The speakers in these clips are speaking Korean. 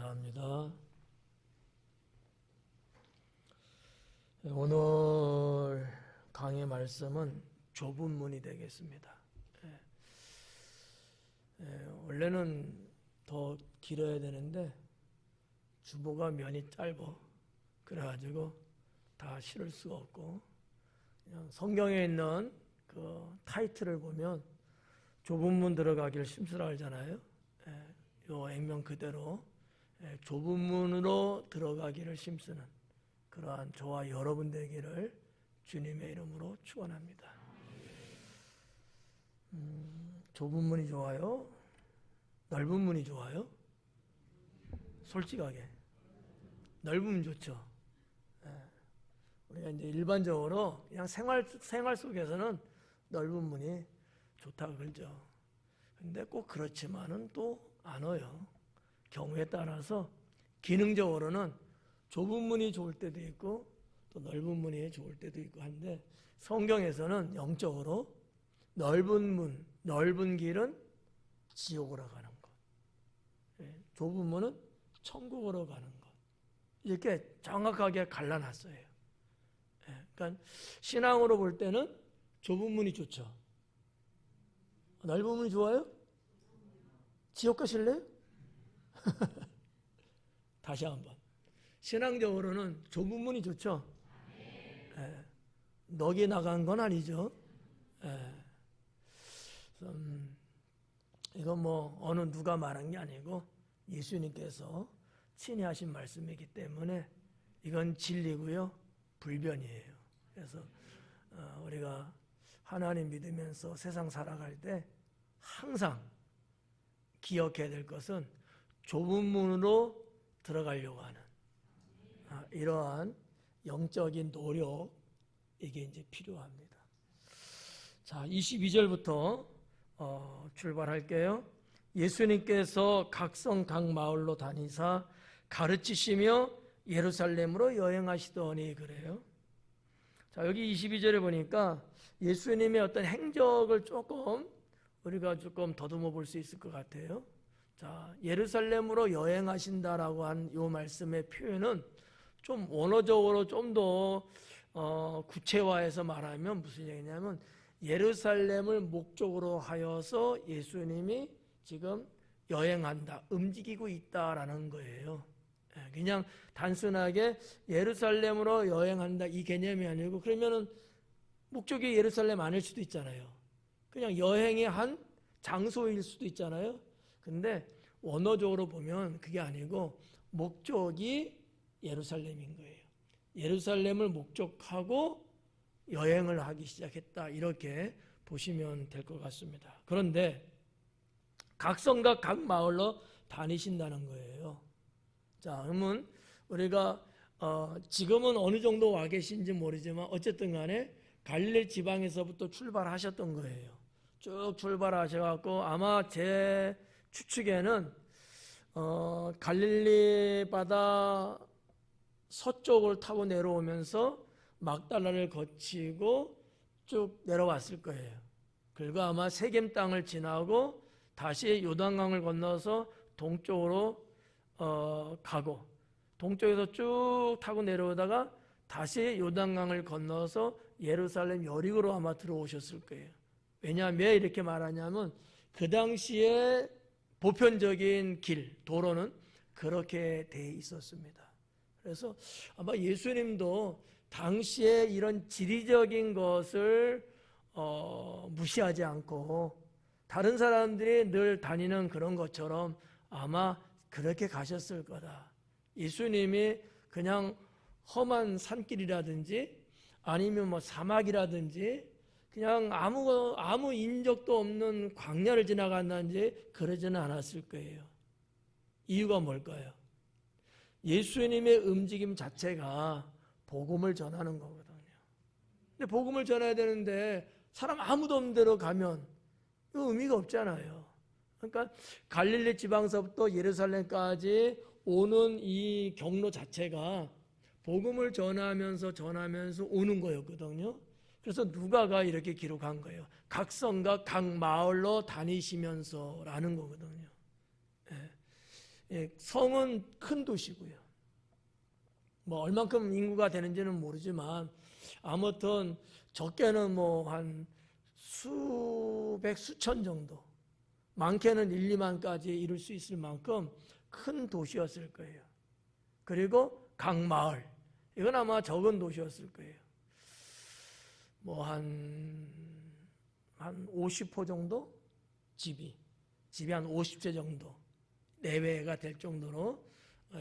감사합니다. 오늘 강의 말씀은 좁은 문이 되겠습니다. 원래는 더 길어야 되는데 주보가 면이 짧아. 그래가지고 다 실을 수가 없고 그냥 성경에 있는 그 타이틀을 보면 좁은 문 들어가기를 심쓰라 하잖아요. 요 액면 그대로 좁은 문으로 들어가기를 심쓰는 그러한 저와 여러분 되기를 주님의 이름으로 축원합니다. 좁은 문이 좋아요? 넓은 문이 좋아요? 솔직하게 넓으면 좋죠. 우리가 이제 일반적으로 그냥 생활 속에서는 넓은 문이 좋다고 그러죠. 근데 꼭 그렇지만은 또 않아요. 경우에 따라서 기능적으로는 좁은 문이 좋을 때도 있고 또 넓은 문이 좋을 때도 있고 한데 성경에서는 영적으로 넓은 문, 넓은 길은 지옥으로 가는 것, 좁은 문은 천국으로 가는 것, 이렇게 정확하게 갈라놨어요. 그러니까 신앙으로 볼 때는 좁은 문이 좋죠. 넓은 문이 좋아요? 지옥 가실래요? 다시 한번. 신앙적으로는 좁은 문이 좋죠. 넋이 나간 건 아니죠. 이건 뭐 어느 누가 말한 게 아니고 예수님께서 친히 하신 말씀이기 때문에 이건 진리고요, 불변이에요. 그래서 우리가 하나님 믿으면서 세상 살아갈 때 항상 기억해야 될 것은 좁은 문으로 들어가려고 하는 이러한 영적인 노력, 이게 이제 필요합니다. 자, 22절부터 출발할게요. 예수님께서 각성 각 마을로 다니사 가르치시며 예루살렘으로 여행하시더니, 그래요. 자, 여기 22절에 보니까 예수님의 어떤 행적을 우리가 조금 더듬어 볼 수 있을 것 같아요. 자, 예루살렘으로 여행하신다라고 한 이 말씀의 표현은 좀 원어적으로 좀 더 구체화해서 말하면 무슨 얘기냐면 예루살렘을 목적으로 하여서 예수님이 지금 여행한다, 움직이고 있다라는 거예요. 그냥 단순하게 예루살렘으로 여행한다 이 개념이 아니고, 그러면은 목적이 예루살렘 아닐 수도 있잖아요. 그냥 여행의 한 장소일 수도 있잖아요. 근데 원어적으로 보면 그게 아니고 목적이 예루살렘인 거예요. 예루살렘을 목적하고 여행을 하기 시작했다, 이렇게 보시면 될 것 같습니다. 그런데 각 성과 각 마을로 다니신다는 거예요. 자, 그러면 우리가 지금은 어느 정도 와 계신지 모르지만 어쨌든 간에 갈릴리 지방에서부터 출발하셨던 거예요. 쭉 출발하셔갖고 아마 제 추측에는 갈릴리 바다 서쪽을 타고 내려오면서 막달라를 거치고 쭉 내려왔을 거예요. 그리고 아마 세겜 땅을 지나고 다시 요단강을 건너서 동쪽으로 가고, 동쪽에서 쭉 타고 내려오다가 다시 요단강을 건너서 예루살렘 여리고로 아마 들어오셨을 거예요. 왜냐하면 왜 이렇게 말하냐면 그 당시에 보편적인 길, 도로는 그렇게 돼 있었습니다. 그래서 아마 예수님도 당시에 이런 지리적인 것을 무시하지 않고 다른 사람들이 늘 다니는 그런 것처럼 아마 그렇게 가셨을 거다. 예수님이 그냥 험한 산길이라든지 아니면 뭐 사막이라든지 그냥 아무 인적도 없는 광야를 지나간다든지 그러지는 않았을 거예요. 이유가 뭘까요? 예수님의 움직임 자체가 복음을 전하는 거거든요. 근데 복음을 전해야 되는데 사람 아무도 없는 데로 가면 의미가 없잖아요. 그러니까 갈릴리 지방서부터 예루살렘까지 오는 이 경로 자체가 복음을 전하면서 오는 거였거든요. 그래서 누가가 이렇게 기록한 거예요. 각 성과 각 마을로 다니시면서라는 거거든요. 성은 큰 도시고요. 뭐 얼만큼 인구가 되는지는 모르지만 아무튼 적게는 뭐 한 수백 수천 정도, 많게는 1, 2만까지 이룰 수 있을 만큼 큰 도시였을 거예요. 그리고 각 마을, 이건 아마 적은 도시였을 거예요. 뭐 한 50호 정도? 집이 한 50채 정도 내외가 될 정도로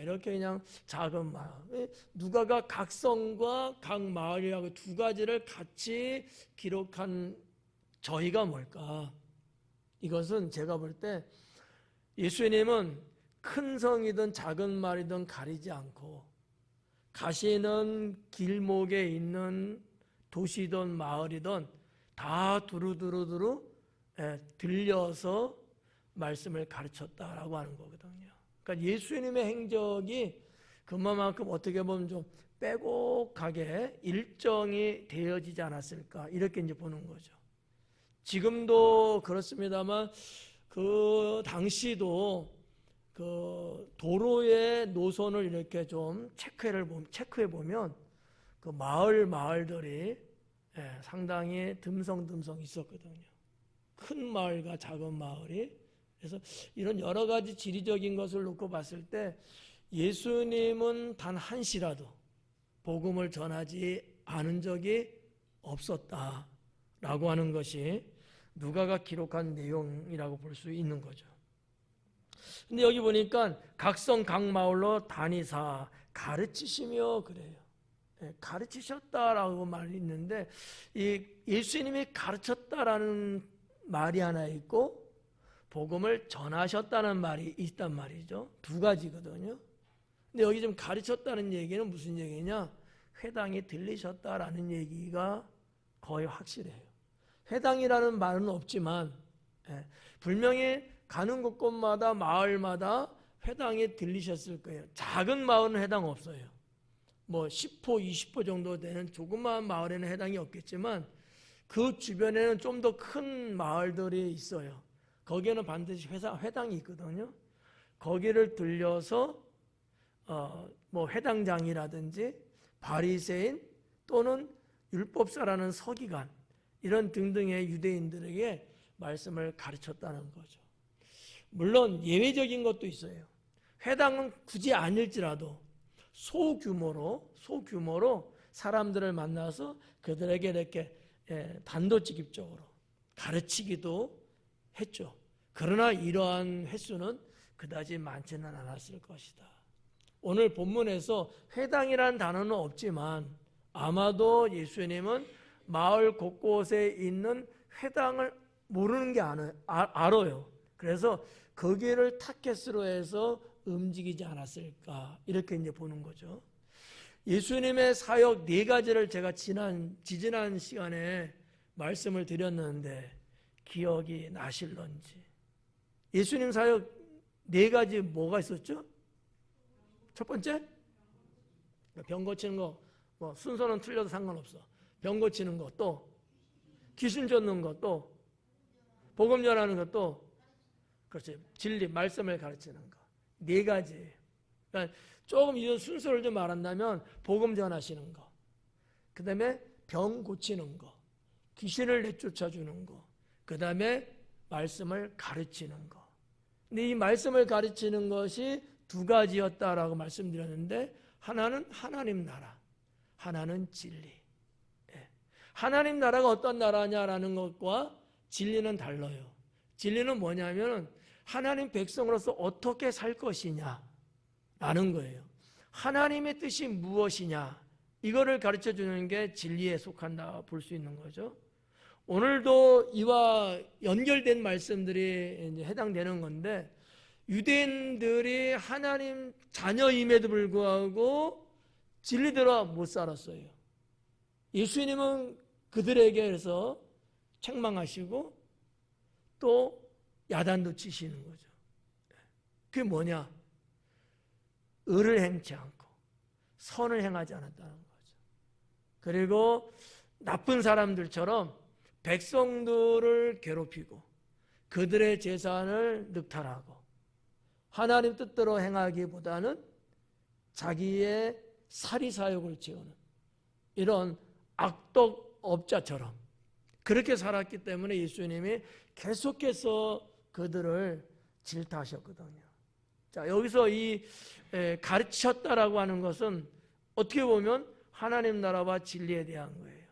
이렇게 그냥 작은 마을. 누가가 각 성과 각 마을이라고 두 가지를 같이 기록한 저희가 뭘까? 이것은 제가 볼 때 예수님은 큰 성이든 작은 마을이든 가리지 않고 가시는 길목에 있는 도시든 마을이든 다 두루두루 들려서 말씀을 가르쳤다라고 하는 거거든요. 그러니까 예수님의 행적이 그만큼 어떻게 보면 좀 빼곡하게 일정이 되어지지 않았을까, 이렇게 이제 보는 거죠. 지금도 그렇습니다만 그 당시도 그 도로의 노선을 이렇게 좀 체크해 보면 그 마을들이 상당히 듬성듬성 있었거든요. 큰 마을과 작은 마을이. 그래서 이런 여러 가지 지리적인 것을 놓고 봤을 때 예수님은 단 한시라도 복음을 전하지 않은 적이 없었다라고 하는 것이 누가가 기록한 내용이라고 볼 수 있는 거죠. 근데 여기 보니까 각성 각 마을로 다니사 가르치시며 그래요. 가르치셨다라고 말이 있는데 이 예수님이 가르쳤다라는 말이 하나 있고 복음을 전하셨다는 말이 있단 말이죠. 두 가지거든요. 근데 여기 좀 가르쳤다는 얘기는 무슨 얘기냐? 회당이 들리셨다라는 얘기가 거의 확실해요. 회당이라는 말은 없지만 분명히 가는 곳곳마다 마을마다 회당이 들리셨을 거예요. 작은 마을은 회당 없어요. 뭐 10호, 20호 정도 되는 조그마한 마을에는 회당이 없겠지만 그 주변에는 좀 더 큰 마을들이 있어요. 거기에는 반드시 회당이 있거든요. 거기를 들려서 뭐 회당장이라든지 바리새인 또는 율법사라는 서기관 이런 등등의 유대인들에게 말씀을 가르쳤다는 거죠. 물론 예외적인 것도 있어요. 회당은 굳이 아닐지라도 소규모로 사람들을 만나서 그들에게 이렇게 단도직입적으로 가르치기도 했죠. 그러나 이러한 횟수는 그다지 많지는 않았을 것이다. 오늘 본문에서 회당이라는 단어는 없지만 아마도 예수님은 마을 곳곳에 있는 회당을 모르는 게 알아요. 그래서 거기를 타겟으로 해서 움직이지 않았을까, 이렇게 이제 보는 거죠. 예수님의 사역 네 가지를 제가 지지난 시간에 말씀을 드렸는데 기억이 나실런지. 예수님 사역 네 가지 뭐가 있었죠? 첫 번째, 병 고치는 거, 뭐 순서는 틀려도 상관없어. 병 고치는 거, 또 귀신 쫓는 거, 또 복음 전하는 것, 또 그렇지, 진리 말씀을 가르치는 거. 네 가지. 그러니까 조금 이 순서를 좀 말한다면 복음 전하시는 거, 그 다음에 병 고치는 거, 귀신을 내쫓아주는 거, 그 다음에 말씀을 가르치는 거. 근데 이 말씀을 가르치는 것이 두 가지였다라고 말씀드렸는데 하나는 하나님 나라, 하나는 진리. 하나님 나라가 어떤 나라냐라는 것과 진리는 달라요. 진리는 뭐냐면 하나님 백성으로서 어떻게 살 것이냐라는 거예요. 하나님의 뜻이 무엇이냐, 이거를 가르쳐 주는 게 진리에 속한다 볼 수 있는 거죠. 오늘도 이와 연결된 말씀들이 이제 해당되는 건데, 유대인들이 하나님 자녀임에도 불구하고 진리대로 못 살았어요. 예수님은 그들에게서 책망하시고 또 야단도 치시는 거죠. 그게 뭐냐? 의를 행치 않고 선을 행하지 않았다는 거죠. 그리고 나쁜 사람들처럼 백성들을 괴롭히고 그들의 재산을 늑탈하고 하나님 뜻대로 행하기보다는 자기의 사리사욕을 채우는 이런 악독업자처럼 그렇게 살았기 때문에 예수님이 계속해서 그들을 질타하셨거든요. 자, 여기서 이 가르치셨다라고 하는 것은 어떻게 보면 하나님 나라와 진리에 대한 거예요.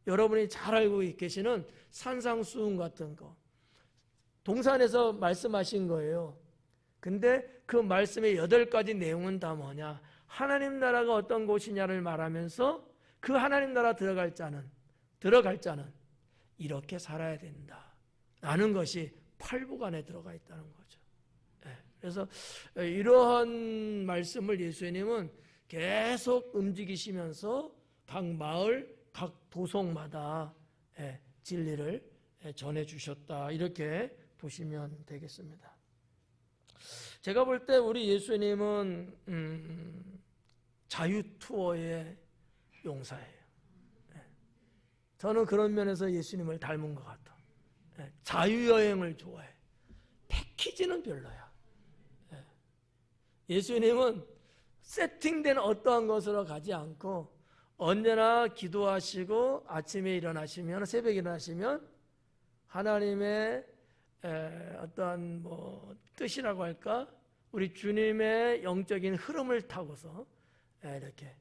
여러분이 잘 알고 계시는 산상수훈 같은 거 동산에서 말씀하신 거예요. 근데 그 말씀의 8가지 내용은 다 뭐냐? 하나님 나라가 어떤 곳이냐를 말하면서 그 하나님 나라 들어갈 자는 이렇게 살아야 된다 라는 것이 8복 안에 들어가 있다는 거죠. 그래서 이러한 말씀을 예수님은 계속 움직이시면서 각 마을, 각 도성마다 진리를 전해주셨다 이렇게 보시면 되겠습니다. 제가 볼 때 우리 예수님은 자유투어의 용사예요. 저는 그런 면에서 예수님을 닮은 것 같아. 자유여행을 좋아해. 패키지는 별로야. 예수님은 세팅된 어떠한 것으로 가지 않고 언제나 기도하시고 아침에 일어나시면 새벽에 일어나시면 하나님의 어떠한 뜻이라고 할까? 우리 주님의 영적인 흐름을 타고서 이렇게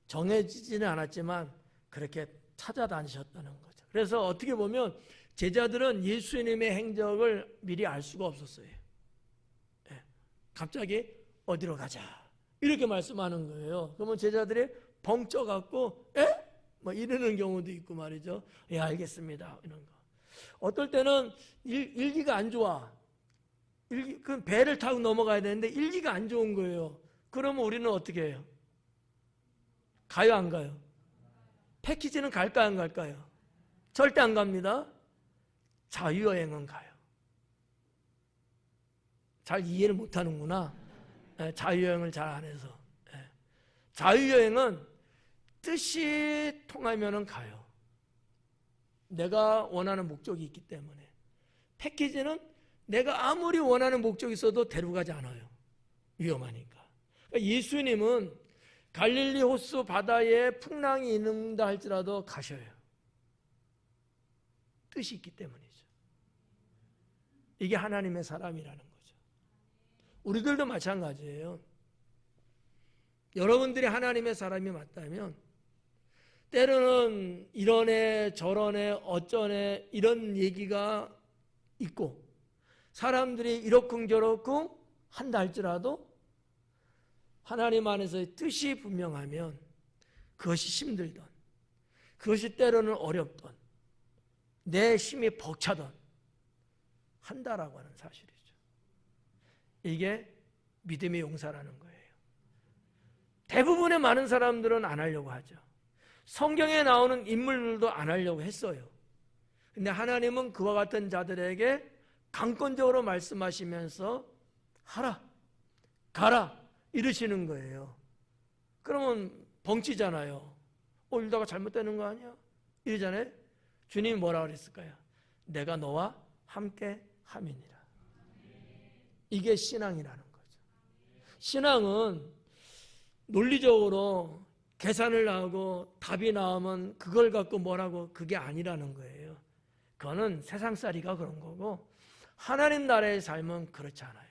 정해지지는 않았지만 그렇게 찾아다니셨다는 거죠. 그래서 어떻게 보면 제자들은 예수님의 행적을 미리 알 수가 없었어요. 갑자기 어디로 가자 이렇게 말씀하는 거예요. 그러면 제자들이 벙쪄갖고 이러는 경우도 있고 말이죠. 알겠습니다 이런 거. 어떨 때는 일기가 안 좋아. 그 배를 타고 넘어가야 되는데 일기가 안 좋은 거예요. 그러면 우리는 어떻게 해요? 가요 안 가요? 패키지는 갈까요 안 갈까요? 절대 안 갑니다. 자유여행은 가요. 잘 이해를 못하는구나. 자유여행을 잘 안 해서. 자유여행은 뜻이 통하면 가요. 내가 원하는 목적이 있기 때문에. 패키지는 내가 아무리 원하는 목적이 있어도 데려가지 않아요. 위험하니까. 예수님은 갈릴리 호수 바다에 풍랑이 있는다 할지라도 가셔요. 뜻이 있기 때문이죠. 이게 하나님의 사람이라는 거죠. 우리들도 마찬가지예요. 여러분들이 하나님의 사람이 맞다면 때로는 이러네 저러네 어쩌네 이런 얘기가 있고 사람들이 이러쿵저러쿵 한다 할지라도 하나님 안에서의 뜻이 분명하면 그것이 힘들던 그것이 때로는 어렵던 내 힘이 벅차던 한다라고 하는 사실이죠. 이게 믿음의 용사라는 거예요. 대부분의 많은 사람들은 안 하려고 하죠. 성경에 나오는 인물들도 안 하려고 했어요. 근데 하나님은 그와 같은 자들에게 강권적으로 말씀하시면서 하라, 가라 이러시는 거예요. 그러면 벙치잖아요. 이러다가 잘못되는 거 아니야? 이러잖아요. 주님이 뭐라고 그랬을까요? 내가 너와 함께 함이니라. 이게 신앙이라는 거죠. 신앙은 논리적으로 계산을 하고 답이 나오면 그걸 갖고 뭐라고 그게 아니라는 거예요. 그거는 세상살이가 그런 거고 하나님 나라의 삶은 그렇지 않아요.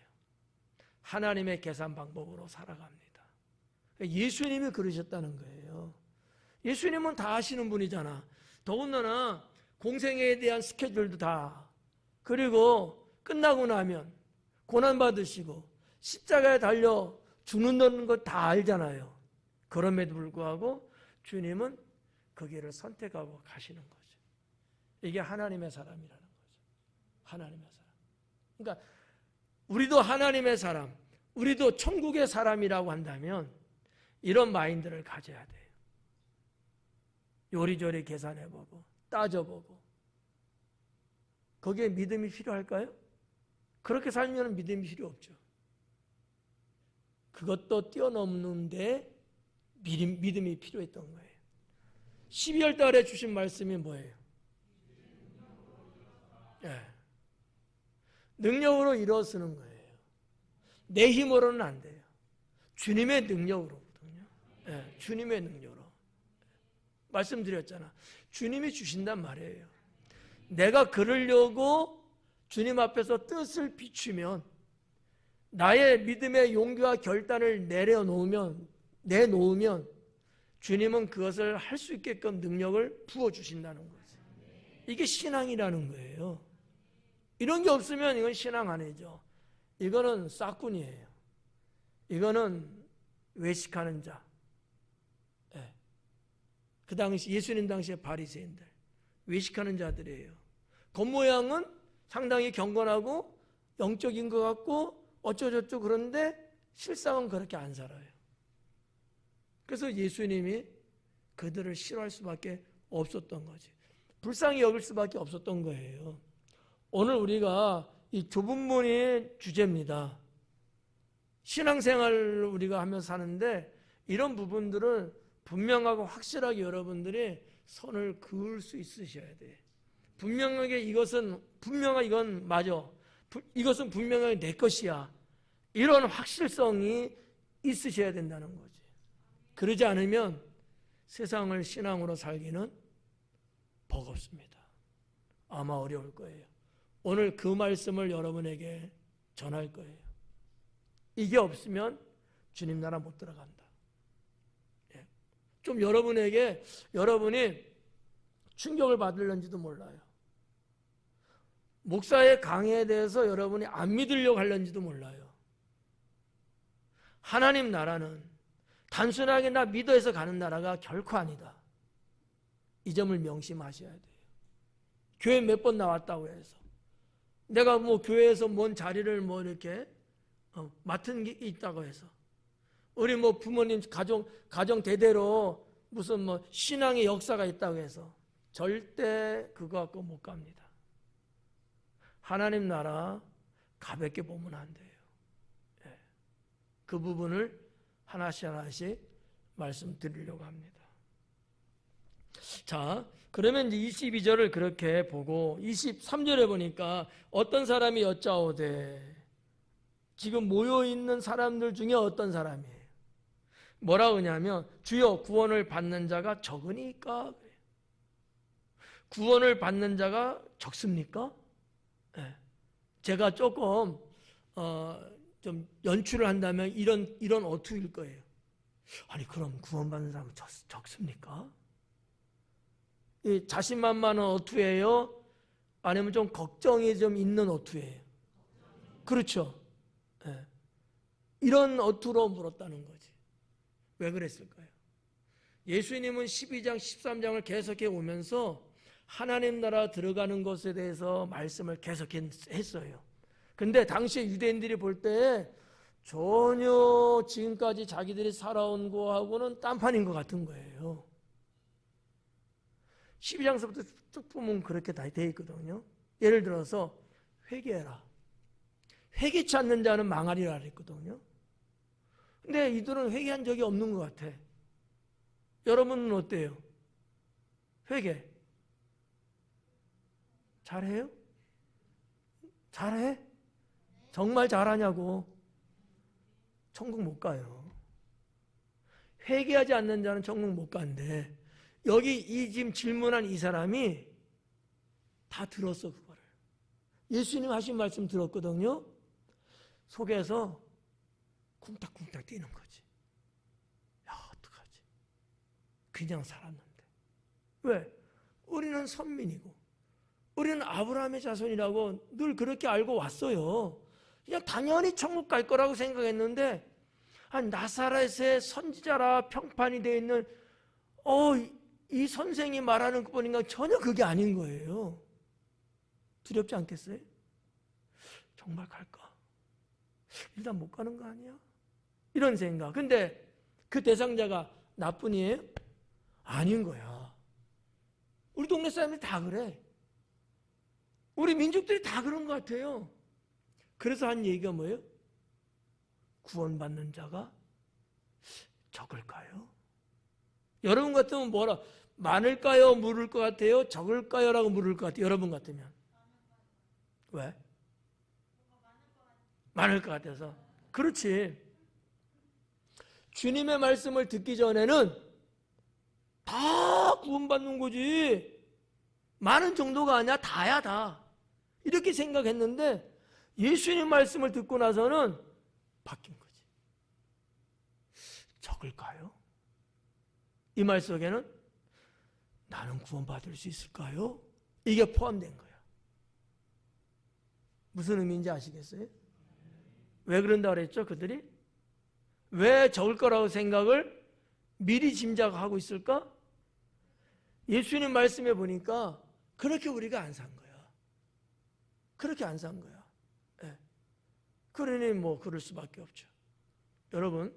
하나님의 계산 방법으로 살아갑니다. 예수님이 그러셨다는 거예요. 예수님은 다 아시는 분이잖아. 더군다나 공생애에 대한 스케줄도 다 그리고 끝나고 나면 고난받으시고 십자가에 달려 죽는다는 거 다 알잖아요. 그럼에도 불구하고 주님은 그 길을 선택하고 가시는 거죠. 이게 하나님의 사람이라는 거죠. 하나님의 사람. 그러니까 우리도 하나님의 사람, 우리도 천국의 사람이라고 한다면 이런 마인드를 가져야 돼요. 요리조리 계산해보고 따져보고 거기에 믿음이 필요할까요? 그렇게 살면 믿음이 필요 없죠. 그것도 뛰어넘는데 믿음이 필요했던 거예요. 12월 달에 주신 말씀이 뭐예요? 능력으로 일어서는 거예요. 내 힘으로는 안 돼요. 주님의 능력으로거든요. 예, 주님의 능력으로. 말씀드렸잖아. 주님이 주신단 말이에요. 내가 그러려고 주님 앞에서 뜻을 비추면, 나의 믿음의 용기와 결단을 내놓으면 주님은 그것을 할 수 있게끔 능력을 부어주신다는 거지. 이게 신앙이라는 거예요. 이런 게 없으면 이건 신앙 아니죠. 이거는 싹군이에요. 이거는 외식하는 자. 네. 그 당시 예수님 당시의 바리새인들, 외식하는 자들이에요. 겉모양은 상당히 경건하고 영적인 것 같고 어쩌저쩌 그런데 실상은 그렇게 안 살아요. 그래서 예수님이 그들을 싫어할 수밖에 없었던 거지. 불쌍히 여길 수밖에 없었던 거예요. 오늘 우리가 이 좁은 문이 주제입니다. 신앙생활을 우리가 하면서 사는데 이런 부분들은 분명하고 확실하게 여러분들이 선을 그을 수 있으셔야 돼. 분명하게 이건 맞아. 이것은 분명하게 내 것이야. 이런 확실성이 있으셔야 된다는 거지. 그러지 않으면 세상을 신앙으로 살기는 버겁습니다. 아마 어려울 거예요. 오늘 그 말씀을 여러분에게 전할 거예요. 이게 없으면 주님 나라 못 들어간다. 좀 여러분이 충격을 받을런지도 몰라요. 목사의 강의에 대해서 여러분이 안 믿으려고 하는지도 몰라요. 하나님 나라는 단순하게 나 믿어서 가는 나라가 결코 아니다. 이 점을 명심하셔야 돼요. 교회 몇 번 나왔다고 해서 내가 교회에서 뭔 자리를 이렇게 맡은 게 있다고 해서 우리 부모님 가정 대대로 무슨 신앙의 역사가 있다고 해서 절대 그거 갖고 못 갑니다. 하나님 나라 가볍게 보면 안 돼요. 그 부분을 하나씩 말씀드리려고 합니다. 자, 그러면 이제 22절을 그렇게 보고 23절에 보니까 어떤 사람이 여짜오되, 지금 모여있는 사람들 중에 어떤 사람이에요? 뭐라고 하냐면 주여 구원을 받는 자가 적으니까. 구원을 받는 자가 적습니까? 네. 제가 조금 좀 연출을 한다면 이런 어투일 거예요. 아니 그럼 구원받는 사람은 적습니까? 이 자신만만한 어투예요? 아니면 좀 걱정이 좀 있는 어투예요? 그렇죠. 네. 이런 어투로 물었다는 거지. 왜 그랬을까요? 예수님은 12장 13장을 계속해 오면서 하나님 나라 들어가는 것에 대해서 말씀을 계속했어요. 근데 당시에 유대인들이 볼 때 전혀 지금까지 자기들이 살아온 거하고는 딴판인 것 같은 거예요. 12장서부터 쭉 보면 그렇게 다 되어 있거든요. 예를 들어서 회개해라. 회개치 않는 자는 망하리라 그랬거든요. 근데 이들은 회개한 적이 없는 것 같아. 여러분은 어때요? 회개 잘해요? 잘해? 정말 잘하냐고. 천국 못 가요. 회개하지 않는 자는 천국 못 가는데 여기 이 지금 질문한 이 사람이 다 들었어. 그거를 예수님 하신 말씀 들었거든요. 속에서 쿵닥쿵닥 뛰는 거지. 야 어떡하지? 그냥 살았는데. 왜? 우리는 선민이고 우리는 아브라함의 자손이라고 늘 그렇게 알고 왔어요. 그냥 당연히 천국 갈 거라고 생각했는데 나사렛의 선지자라 평판이 되어 있는 이 선생이 말하는 거 보니까 전혀 그게 아닌 거예요. 두렵지 않겠어요? 정말 갈까? 일단 못 가는 거 아니야? 이런 생각. 근데 그 대상자가 나뿐이에요? 아닌 거야. 우리 동네 사람들이 다 그래. 우리 민족들이 다 그런 것 같아요. 그래서 한 얘기가 뭐예요? 구원받는 자가 적을까요? 여러분 같으면 많을까요? 물을 것 같아요? 적을까요? 라고 물을 것 같아요. 여러분 같으면. 왜? 많을 것 같아서. 그렇지. 주님의 말씀을 듣기 전에는 다 구원받는 거지. 많은 정도가 아니야. 다야 다. 이렇게 생각했는데 예수님 말씀을 듣고 나서는 바뀐 거지. 적을까요? 이 말 속에는 나는 구원받을 수 있을까요? 이게 포함된 거야. 무슨 의미인지 아시겠어요? 왜 그런다 그랬죠? 그들이? 왜 적을 거라고 생각을 미리 짐작하고 있을까? 예수님 말씀에 보니까 그렇게 우리가 안 산 거야. 그렇게 안 산 거야. 네. 그러니 뭐 그럴 수밖에 없죠. 여러분,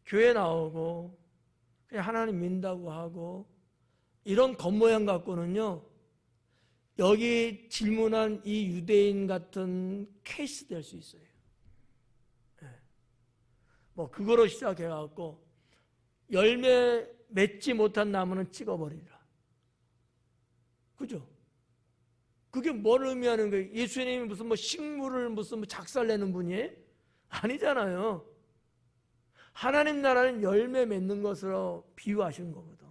교회 나오고 그냥 하나님 믿는다고 하고 이런 겉모양 갖고는요, 여기 질문한 이 유대인 같은 케이스 될 수 있어요. 네. 뭐 그거로 시작해갖고 열매 맺지 못한 나무는 찍어버리라. 그죠? 그게 뭘 의미하는 거예요? 예수님이 무슨 뭐 식물을 무슨 뭐 작살내는 분이에요? 아니잖아요. 하나님 나라는 열매 맺는 것으로 비유하시는 거거든.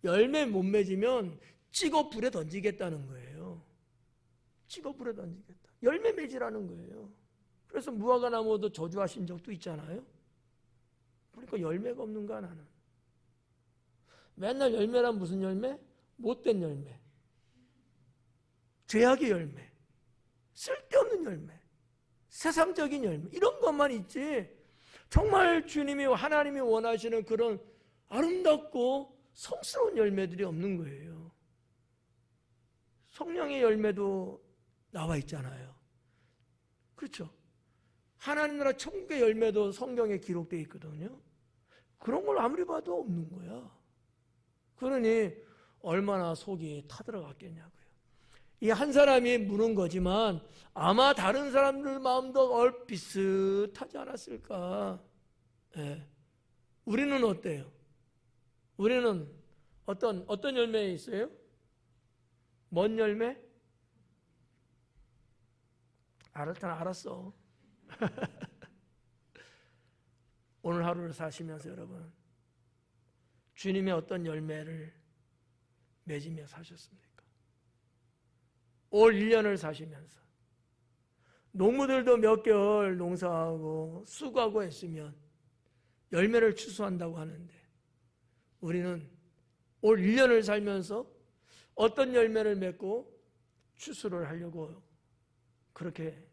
열매 못 맺으면 찍어 불에 던지겠다는 거예요. 찍어 불에 던지겠다. 열매 맺으라는 거예요. 그래서 무화과 나무도 저주하신 적도 있잖아요. 그러니까 열매가 없는 거야 나는. 맨날 열매란 무슨 열매? 못된 열매, 죄악의 열매, 쓸데없는 열매, 세상적인 열매, 이런 것만 있지 정말 주님이 하나님이 원하시는 그런 아름답고 성스러운 열매들이 없는 거예요. 성령의 열매도 나와 있잖아요. 그렇죠? 하나님 나라 천국의 열매도 성경에 기록되어 있거든요. 그런 걸 아무리 봐도 없는 거야. 그러니 얼마나 속이 타들어갔겠냐고요. 이 한 사람이 물은 거지만 아마 다른 사람들 마음도 비슷하지 않았을까. 예. 우리는 어때요? 우리는 어떤 열매에 있어요? 뭔 열매? 알았어. 오늘 하루를 사시면서 여러분, 주님의 어떤 열매를 맺으며 사셨습니까? 올 1년을 사시면서 농부들도 몇 개월 농사하고 수고하고 했으면 열매를 추수한다고 하는데 우리는 올 1년을 살면서 어떤 열매를 맺고 추수를 하려고 그렇게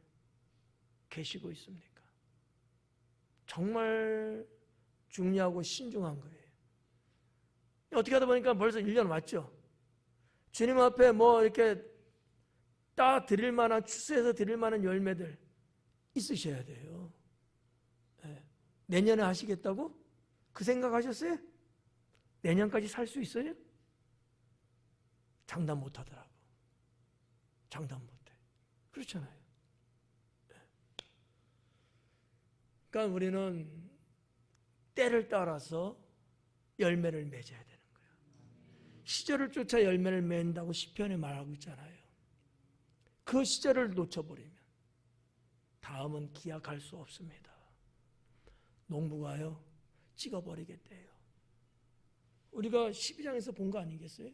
계시고 있습니까? 정말 중요하고 신중한 거예요. 어떻게 하다 보니까 벌써 1년 왔죠. 주님 앞에 뭐 이렇게 딱 드릴 만한, 추수해서 드릴 만한 열매들 있으셔야 돼요. 네. 내년에 하시겠다고? 그 생각하셨어요? 내년까지 살 수 있어요? 장담 못 하더라고. 장담 못 해. 그렇잖아요. 네. 그러니까 우리는 때를 따라서 열매를 맺어야 되는 거예요. 시절을 쫓아 열매를 맺는다고 시편에 말하고 있잖아요. 그 시절을 놓쳐버리면 다음은 기약할 수 없습니다. 농부가요 찍어버리겠대요. 우리가 12장에서 본 거 아니겠어요?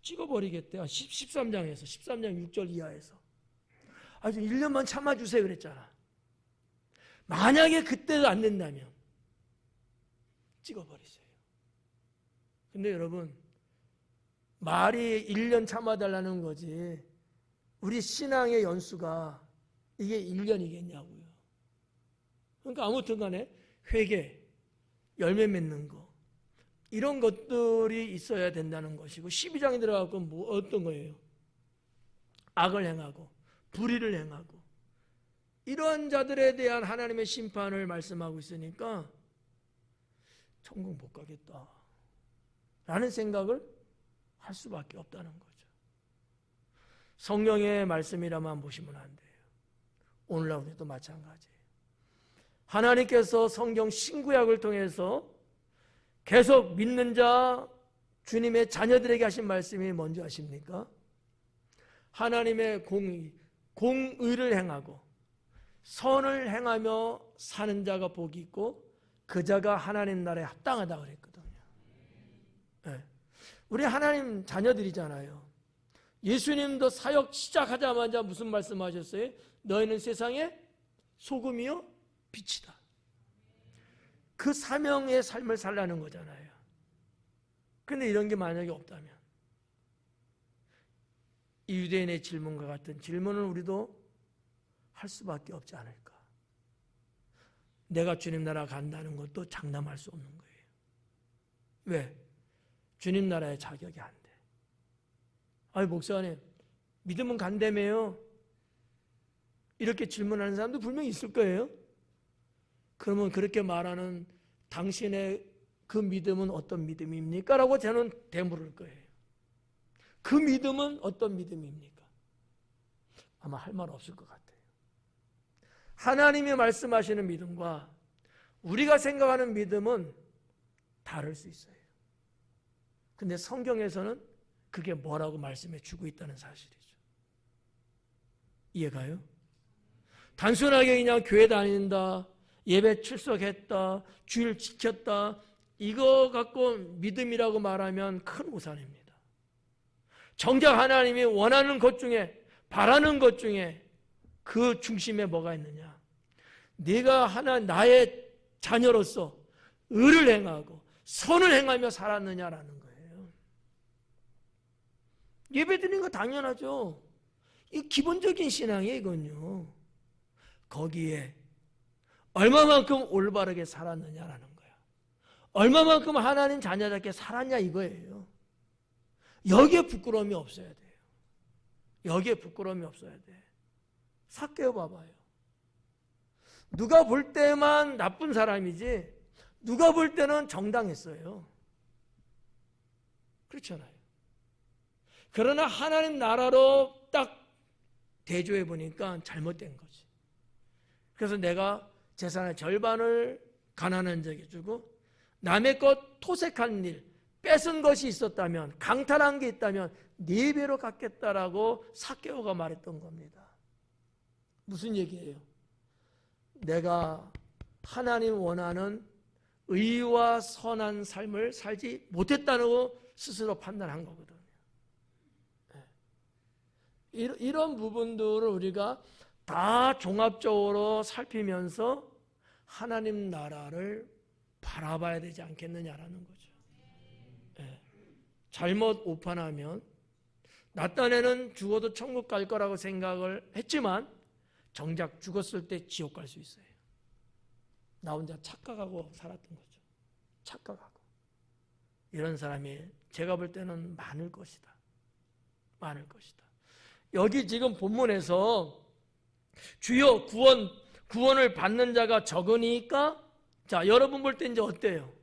찍어버리겠대요. 13장에서 13장 6절 이하에서 아주 1년만 참아주세요 그랬잖아. 만약에 그때도 안 된다면 찍어버리세요. 근데 여러분, 말이 1년 참아달라는 거지 우리 신앙의 연수가 이게 1년이겠냐고요. 그러니까 아무튼 간에 회개, 열매 맺는 거 이런 것들이 있어야 된다는 것이고 12장에 들어가고 뭐 어떤 거예요? 악을 행하고 불의를 행하고 이러한 자들에 대한 하나님의 심판을 말씀하고 있으니까 천국 못 가겠다 라는 생각을 할 수밖에 없다는 거죠. 성경의 말씀이라만 보시면 안 돼요. 오늘날 우리도 마찬가지예요. 하나님께서 성경 신구약을 통해서 계속 믿는 자, 주님의 자녀들에게 하신 말씀이 뭔지 아십니까? 하나님의 공의를 행하고 선을 행하며 사는 자가 복이 있고 그 자가 하나님 나라에 합당하다 그랬거든요. 네. 우리 하나님 자녀들이잖아요. 예수님도 사역 시작하자마자 무슨 말씀하셨어요? 너희는 세상의 소금이요 빛이다. 그 사명의 삶을 살라는 거잖아요. 근데 이런 게 만약에 없다면 이 유대인의 질문과 같은 질문을 우리도 할 수밖에 없지 않을까. 내가 주님 나라 간다는 것도 장담할 수 없는 거예요. 왜? 주님 나라에 자격이 안 돼. 아니 목사님 믿으면 간다며요. 이렇게 질문하는 사람도 분명히 있을 거예요. 그러면 그렇게 말하는 당신의 그 믿음은 어떤 믿음입니까? 라고 저는 되물을 거예요. 그 믿음은 어떤 믿음입니까? 아마 할 말 없을 것 같아요. 하나님이 말씀하시는 믿음과 우리가 생각하는 믿음은 다를 수 있어요. 근데 성경에서는 그게 뭐라고 말씀해 주고 있다는 사실이죠. 이해가요? 단순하게 그냥 교회 다닌다, 예배 출석했다, 주일 지켰다, 이거 갖고 믿음이라고 말하면 큰 오산입니다. 정작 하나님이 원하는 것 중에, 바라는 것 중에 그 중심에 뭐가 있느냐? 네가 나의 자녀로서 의를 행하고 선을 행하며 살았느냐라는 거예요. 예배 드리는 거 당연하죠. 이 기본적인 신앙이에요, 이건요. 거기에 얼마만큼 올바르게 살았느냐라는 거야. 얼마만큼 하나님 자녀답게 살았냐 이거예요. 여기에 부끄러움이 없어야 돼요. 여기에 부끄러움이 없어야 돼. 삭개오 봐봐요. 누가 볼 때만 나쁜 사람이지 누가 볼 때는 정당했어요. 그렇잖아요. 그러나 하나님 나라로 딱 대조해 보니까 잘못된 거지. 그래서 내가 재산의 절반을 가난한 자에게 주고 남의 것 토색한 일, 뺏은 것이 있었다면, 강탈한 게 있다면 4배로 갚겠다라고 삭개오가 말했던 겁니다. 무슨 얘기예요? 내가 하나님 원하는 의와 선한 삶을 살지 못했다고 스스로 판단한 거거든요. 이런 부분들을 우리가 다 종합적으로 살피면서 하나님 나라를 바라봐야 되지 않겠느냐라는 거죠. 잘못 오판하면 나 딴에는 죽어도 천국 갈 거라고 생각을 했지만 정작 죽었을 때 지옥 갈 수 있어요. 나 혼자 착각하고 살았던 거죠. 착각하고. 이런 사람이 제가 볼 때는 많을 것이다. 많을 것이다. 여기 지금 본문에서 주여 구원을 받는 자가 적으니까 자, 여러분 볼 때 이제 어때요?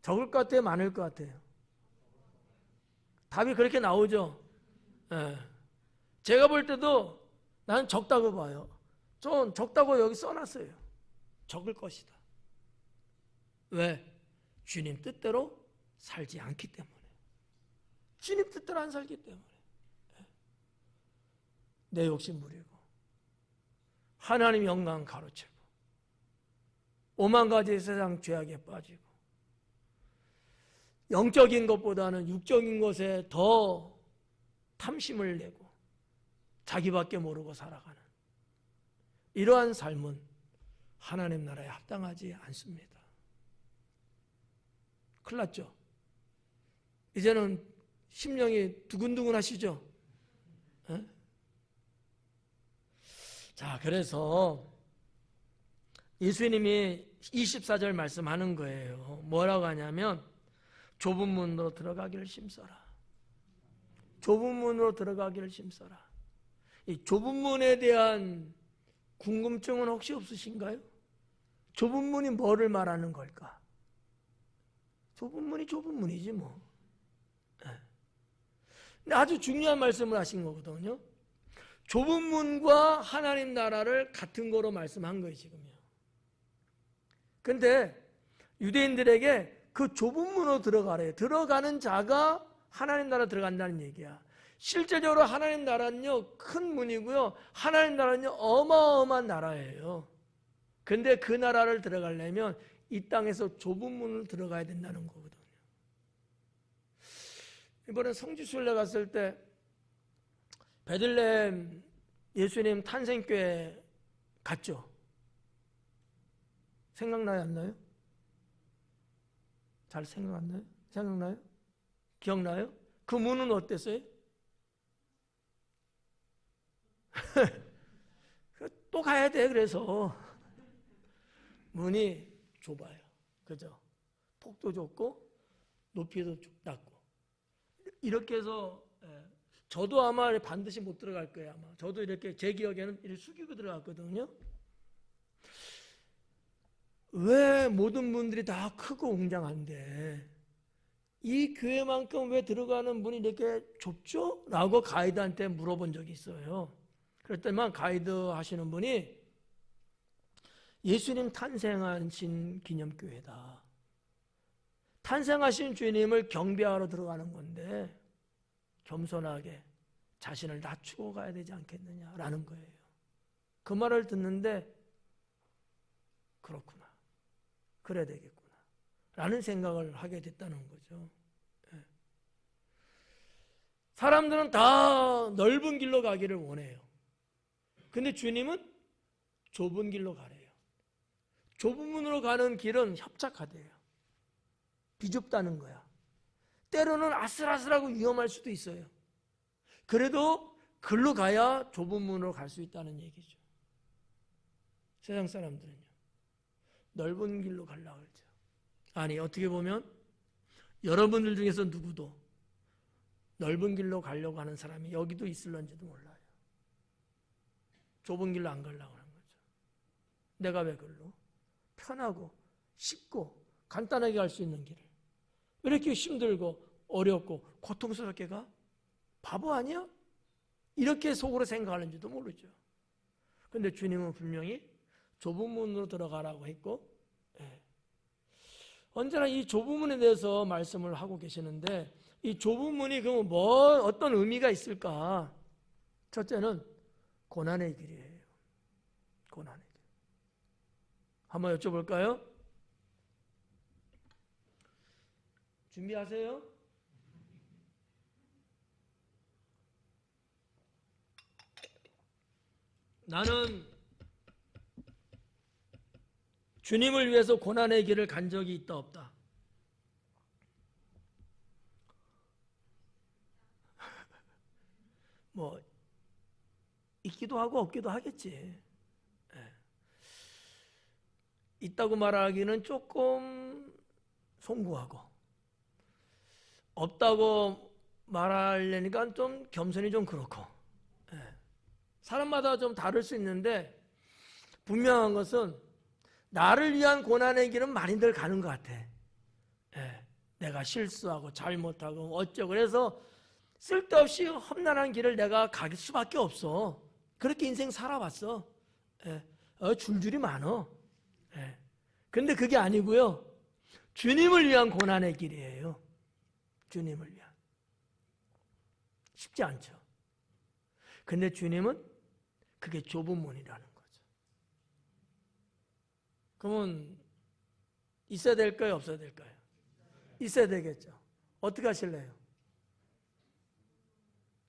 적을 것 같아요? 많을 것 같아요? 답이 그렇게 나오죠? 네. 제가 볼 때도 나는 적다고 봐요. 좀 적다고 여기 써놨어요. 적을 것이다. 왜? 주님 뜻대로 살지 않기 때문에. 주님 뜻대로 안 살기 때문에. 내 욕심 부리고 하나님 영광 가로채고 오만 가지 세상 죄악에 빠지고 영적인 것보다는 육적인 것에 더 탐심을 내고 자기밖에 모르고 살아가는 이러한 삶은 하나님 나라에 합당하지 않습니다. 큰일 났죠? 이제는 심령이 두근두근 하시죠? 에? 자, 그래서 예수님이 24절 말씀하는 거예요. 뭐라고 하냐면 좁은 문으로 들어가기를 힘써라. 좁은 문으로 들어가기를 힘써라. 이 좁은 문에 대한 궁금증은 혹시 없으신가요? 좁은 문이 뭐를 말하는 걸까? 좁은 문이 좁은 문이지 뭐. 근데 아주 중요한 말씀을 하신 거거든요. 좁은 문과 하나님 나라를 같은 거로 말씀한 거예요, 지금요. 근데 유대인들에게 그 좁은 문으로 들어가래요. 들어가는 자가 하나님 나라 들어간다는 얘기야. 실제적으로 하나님 나라는요, 큰 문이고요. 하나님 나라는요, 어마어마한 나라예요. 근데 그 나라를 들어가려면 이 땅에서 좁은 문을 들어가야 된다는 거거든요. 이번에 성지순례 갔을 때 베들레헴 예수님 탄생교회 갔죠? 생각나요, 안 나요? 잘 생각 안 나요? 생각나요? 기억나요? 그 문은 어땠어요? 또 가야 돼. 그래서 문이 좁아요. 그죠? 폭도 좁고 높이도 낮고 이렇게 해서 저도 아마 반드시 못 들어갈 거예요. 아마 저도 이렇게 제 기억에는 이렇게 숙이고 들어갔거든요. 왜 모든 문들이 다 크고 웅장한데 이 교회만큼 왜 들어가는 문이 이렇게 좁죠? 라고 가이드한테 물어본 적이 있어요. 그랬더니만 가이드 하시는 분이 예수님 탄생하신 기념교회다. 탄생하신 주님을 경배하러 들어가는 건데 겸손하게 자신을 낮추고 가야 되지 않겠느냐라는 거예요. 그 말을 듣는데 그렇구나. 그래야 되겠구나. 라는 생각을 하게 됐다는 거죠. 사람들은 다 넓은 길로 가기를 원해요. 근데 주님은 좁은 길로 가래요. 좁은 문으로 가는 길은 협착하대요. 비좁다는 거야. 때로는 아슬아슬하고 위험할 수도 있어요. 그래도 글로 가야 좁은 문으로 갈 수 있다는 얘기죠. 세상 사람들은요, 넓은 길로 가려고 하죠. 아니, 어떻게 보면 여러분들 중에서 누구도 넓은 길로 가려고 하는 사람이 여기도 있을런지도 몰라요. 좁은 길로 안 가려고 하는 거죠. 내가 왜 글로? 편하고 쉽고 간단하게 갈 수 있는 길을 왜 이렇게 힘들고 어렵고 고통스럽게 가? 바보 아니야? 이렇게 속으로 생각하는지도 모르죠. 그런데 주님은 분명히 좁은 문으로 들어가라고 했고, 언제나 이 좁은 문에 대해서 말씀을 하고 계시는데, 이 좁은 문이 그러면 어떤 의미가 있을까? 첫째는 고난의 길이에요. 고난의 길. 한번 여쭤볼까요? 준비하세요. 나는 주님을 위해서 고난의 길을 간 적이 있다 없다? 뭐 있기도 하고 없기도 하겠지. 있다고 말하기는 조금 송구하고 없다고 말하려니까 좀 겸손이 좀 그렇고, 사람마다 좀 다를 수 있는데 분명한 것은 나를 위한 고난의 길은 많이들 가는 것 같아. 내가 실수하고 잘못하고 어쩌고 그래서 쓸데없이 험난한 길을 내가 갈 수밖에 없어. 그렇게 인생 살아왔어. 줄줄이 많어. 근데 그게 아니고요, 주님을 위한 고난의 길이에요. 주님을 위한. 쉽지 않죠. 근데 주님은 그게 좁은 문이라는 거죠. 그러면 있어야 될까요? 없어야 될까요? 있어야 되겠죠. 어떻게 하실래요?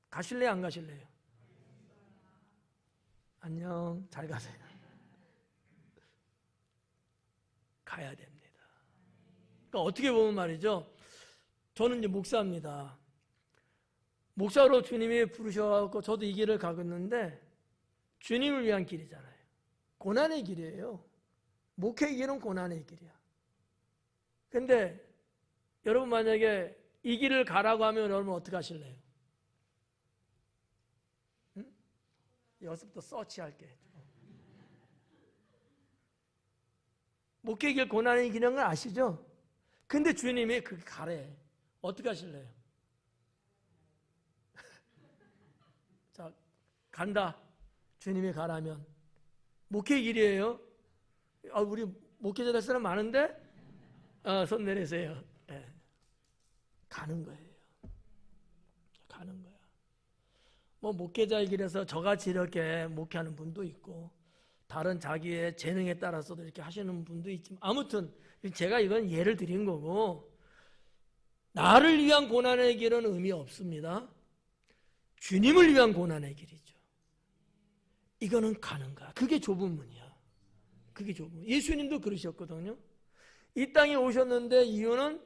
가실래요? 안 가실래요? 안녕, 잘 가세요. 가야 됩니다. 그러니까 어떻게 보면 말이죠, 저는 이제 목사입니다. 목사로 주님이 부르셔서 저도 이 길을 가겠는데 주님을 위한 길이잖아요. 고난의 길이에요. 목회의 길은 고난의 길이야. 근데 여러분 만약에 이 길을 가라고 하면 여러분 어떻게 하실래요? 응? 여기서부터 서치할게. 목회의 길 고난의 길인 걸 아시죠? 근데 주님이 그렇게 가래. 어떻게 하실래요? 자, 간다. 주님이 가라면. 목회의 길이에요. 우리 목회자 될 사람 많은데? 손 내리세요. 가는 거예요. 가는 거야. 뭐 목회자의 길에서 저같이 이렇게 목회하는 분도 있고 다른 자기의 재능에 따라서도 이렇게 하시는 분도 있지만 아무튼 제가 이건 예를 드린 거고 나를 위한 고난의 길은 의미 없습니다. 주님을 위한 고난의 길이죠. 이거는 가는 거야. 그게 좁은 문이야. 그게 좁은 문. 예수님도 그러셨거든요. 이 땅에 오셨는데 이유는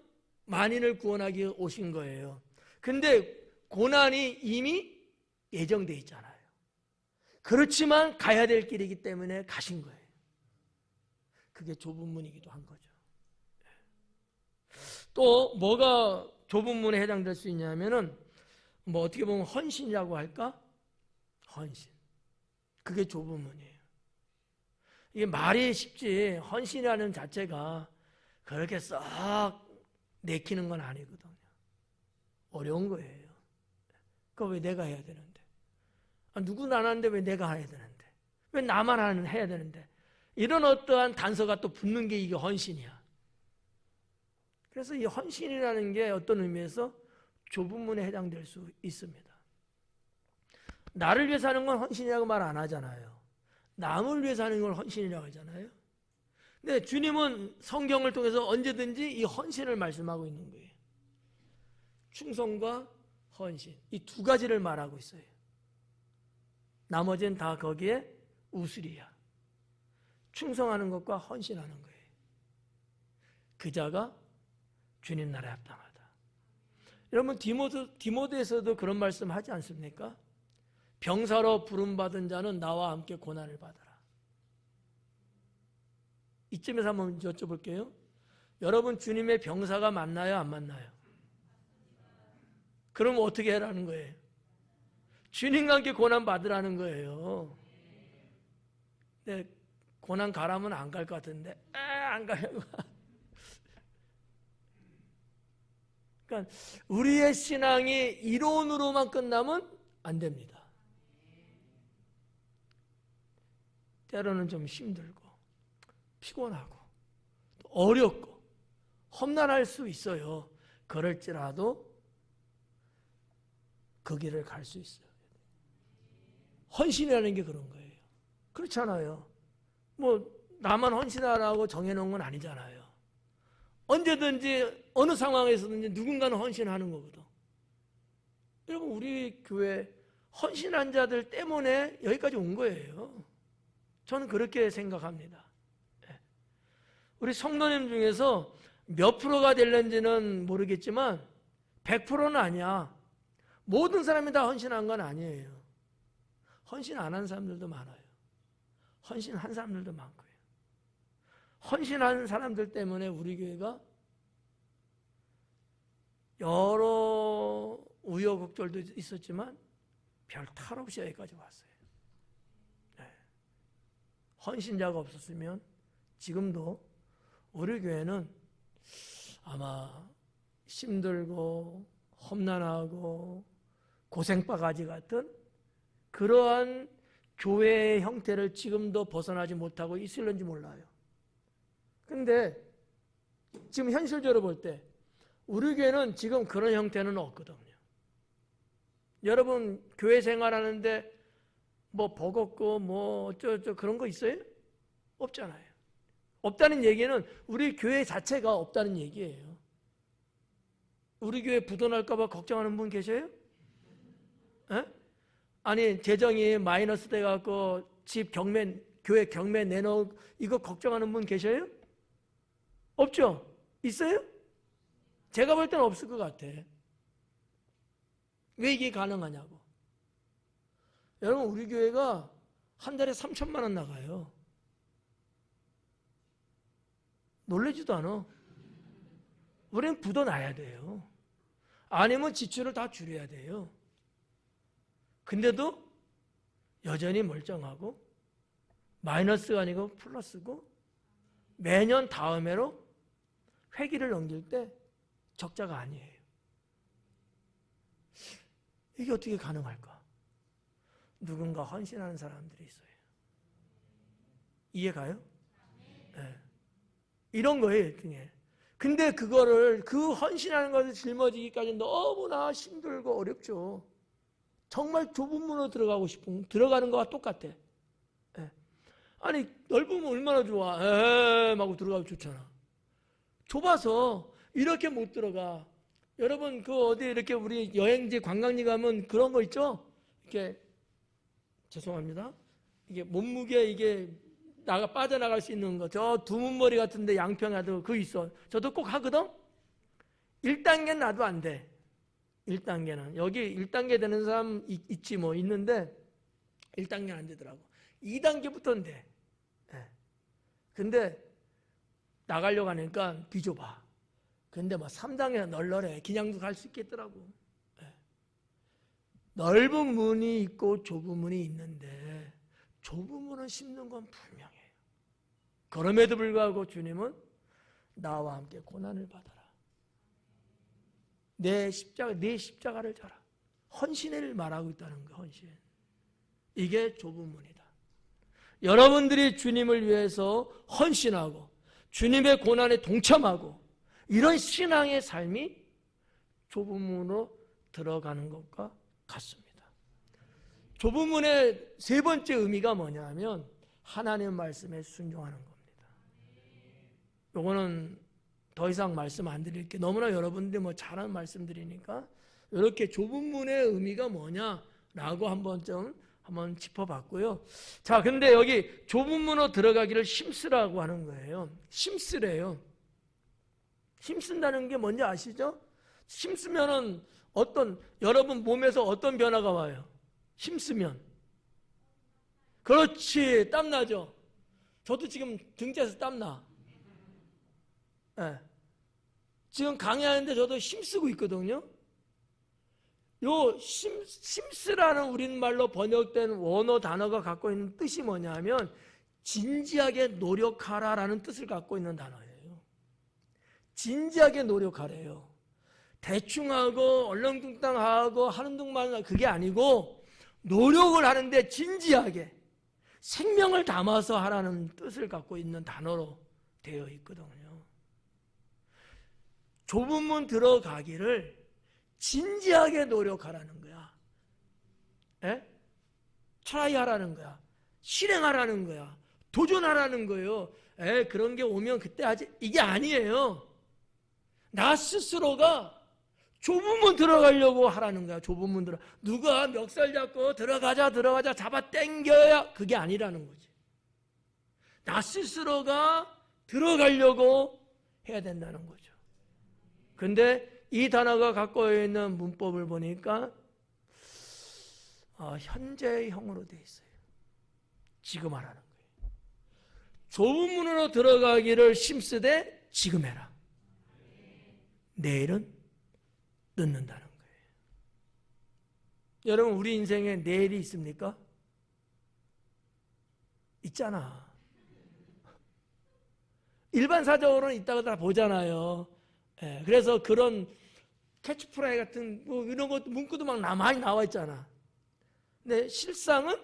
만인을 구원하기 위해 오신 거예요. 근데 고난이 이미 예정돼 있잖아요. 그렇지만 가야 될 길이기 때문에 가신 거예요. 그게 좁은 문이기도 한 거죠. 또 뭐가 좁은 문에 해당될 수 있냐면은 뭐 어떻게 보면 헌신이라고 할까? 헌신. 그게 좁은 문이에요. 이게 말이 쉽지 헌신이라는 자체가 그렇게 썩 내키는 건 아니거든요. 어려운 거예요. 그거 왜 내가 해야 되는데? 누구는 안 하는데 왜 내가 해야 되는데? 왜 나만 해야 되는데? 이런 어떠한 단서가 또 붙는 게 이게 헌신이야. 그래서 이 헌신이라는 게 어떤 의미에서 좁은 문에 해당될 수 있습니다. 나를 위해서 하는 건 헌신이라고 말 안 하잖아요. 남을 위해서 하는 걸 헌신이라고 하잖아요. 근데 주님은 성경을 통해서 언제든지 이 헌신을 말씀하고 있는 거예요. 충성과 헌신. 이 두 가지를 말하고 있어요. 나머지는 다 거기에 우스리야. 충성하는 것과 헌신하는 거예요. 그 자가 주님 나라에 합당하다. 여러분 디모데에서도 그런 말씀 하지 않습니까? 병사로 부름받은 자는 나와 함께 고난을 받아라. 이쯤에서 한번 여쭤볼게요. 여러분 주님의 병사가 맞나요? 안 맞나요? 그럼 어떻게 해라는 거예요? 주님과 함께 고난 받으라는 거예요. 근데 고난 가라면 안 갈 것 같은데 안 가려고. 그러니까 우리의 신앙이 이론으로만 끝나면 안 됩니다. 때로는 좀 힘들고 피곤하고 어렵고 험난할 수 있어요. 그럴지라도 그 길을 갈 수 있어요. 헌신이라는 게 그런 거예요. 그렇잖아요. 뭐 나만 헌신하라고 정해놓은 건 아니잖아요. 언제든지 어느 상황에서든지 누군가는 헌신하는 거거든. 여러분 우리 교회 헌신한 자들 때문에 여기까지 온 거예요. 저는 그렇게 생각합니다. 우리 성도님 중에서 몇 프로가 될는지는 모르겠지만 100%는 아니야. 모든 사람이 다 헌신한 건 아니에요. 헌신 안 한 사람들도 많아요. 헌신한 사람들도 많고요. 헌신한 사람들 때문에 우리 교회가 여러 우여곡절도 있었지만 별 탈 없이 여기까지 왔어요. 네. 헌신자가 없었으면 지금도 우리 교회는 아마 힘들고 험난하고 고생바가지 같은 그러한 교회의 형태를 지금도 벗어나지 못하고 있을는지 몰라요. 근데 지금 현실적으로 볼 때 우리 교회는 지금 그런 형태는 없거든요. 여러분 교회 생활하는데 뭐 버겁고 뭐 어쩌고 그런 거 있어요? 없잖아요. 없다는 얘기는 우리 교회 자체가 없다는 얘기예요. 우리 교회 부도날까 봐 걱정하는 분 계셔요? 에? 아니 재정이 마이너스 돼갖고 집 경매 교회 경매 내놓 이거 걱정하는 분 계셔요? 없죠? 있어요? 제가 볼 때는 없을 것 같아. 왜 이게 가능하냐고. 여러분 우리 교회가 한 달에 3천만 원 나가요. 놀라지도 않아. 우리는 부도나야 돼요. 아니면 지출을 다 줄여야 돼요. 근데도 여전히 멀쩡하고 마이너스가 아니고 플러스고 매년 다음 해로 회기를 넘길 때 적자가 아니에요. 이게 어떻게 가능할까? 누군가 헌신하는 사람들이 있어요. 이해가요? 네. 이런 거예요, 일종의. 근데 그거를 그 헌신하는 것을 짊어지기까지 너무나 힘들고 어렵죠. 정말 좁은 문으로 들어가고 싶은 들어가는 거와 똑같아. 예. 아니 넓으면 얼마나 좋아. 하고 들어가면 좋잖아. 좁아서 이렇게 못 들어가. 여러분 그 어디 이렇게 우리 여행지 관광지 가면 그런 거 있죠? 이렇게 죄송합니다. 이게 몸무게 이게 빠져나갈 수 있는 거. 저 두문머리 같은데 양평에도 그거 있어. 저도 꼭 하거든. 1단계는 나도 안 돼. 1단계는 여기 1단계 되는 사람 있지 뭐 있는데 1단계는 안 되더라고. 2단계부터는 돼. 네. 근데 나가려고 하니까 비좁아. 근데 뭐 3단계는 널널해. 그냥도 갈 수 있겠더라고. 네. 넓은 문이 있고 좁은 문이 있는데 좁은 문을 심는 건 분명해요. 그럼에도 불구하고 주님은 나와 함께 고난을 받아라. 내 십자가를 져라. 헌신을 말하고 있다는 거예요. 헌신. 이게 좁은 문이다. 여러분들이 주님을 위해서 헌신하고 주님의 고난에 동참하고 이런 신앙의 삶이 좁은 문으로 들어가는 것과 같습니다. 좁은 문의 세 번째 의미가 뭐냐면 하나님의 말씀에 순종하는 겁니다. 요거는 더 이상 말씀 안 드릴게. 너무나 여러분들이 뭐 잘하는 말씀드리니까 이렇게 좁은 문의 의미가 뭐냐라고 한번 짚어봤고요. 자, 근데 여기 좁은 문으로 들어가기를 힘쓰라고 하는 거예요. 힘쓰래요. 힘쓴다는 게 뭔지 아시죠? 힘쓰면은 여러분 몸에서 어떤 변화가 와요? 힘쓰면. 그렇지, 땀나죠? 저도 지금 등짝에서 땀나. 네. 지금 강의하는데 저도 힘쓰고 있거든요. 요 힘쓰라는 우리말로 번역된 원어 단어가 갖고 있는 뜻이 뭐냐면 진지하게 노력하라라는 뜻을 갖고 있는 단어예요. 진지하게 노력하래요. 대충 하고 얼렁뚱땅하고 하는 둥만 그게 아니고 노력을 하는데 진지하게 생명을 담아서 하라는 뜻을 갖고 있는 단어로 되어 있거든요. 좁은 문 들어가기를 진지하게 노력하라는 거야. 에? 트라이 하라는 거야. 실행하라는 거야. 도전하라는 거예요. 그런 게 오면 그때 하지. 이게 아니에요. 나 스스로가 좁은 문 들어가려고 하라는 거야. 좁은 문 누가 멱살 잡고 들어가자 잡아 당겨야 그게 아니라는 거지. 나 스스로가 들어가려고 해야 된다는 거죠. 근데 이 단어가 갖고 있는 문법을 보니까 현재형으로 되어 있어요. 지금 하라는 거예요. 좁은 문으로 들어가기를 힘쓰되 지금 해라. 내일은 늦는다는 거예요. 여러분 우리 인생에 내일이 있습니까? 있잖아. 일반사적으로는 있다고 다 보잖아요. 그래서 그런 캐치프라이 같은 뭐 이런 것도 문구도 막 많이 나와 있잖아. 근데 실상은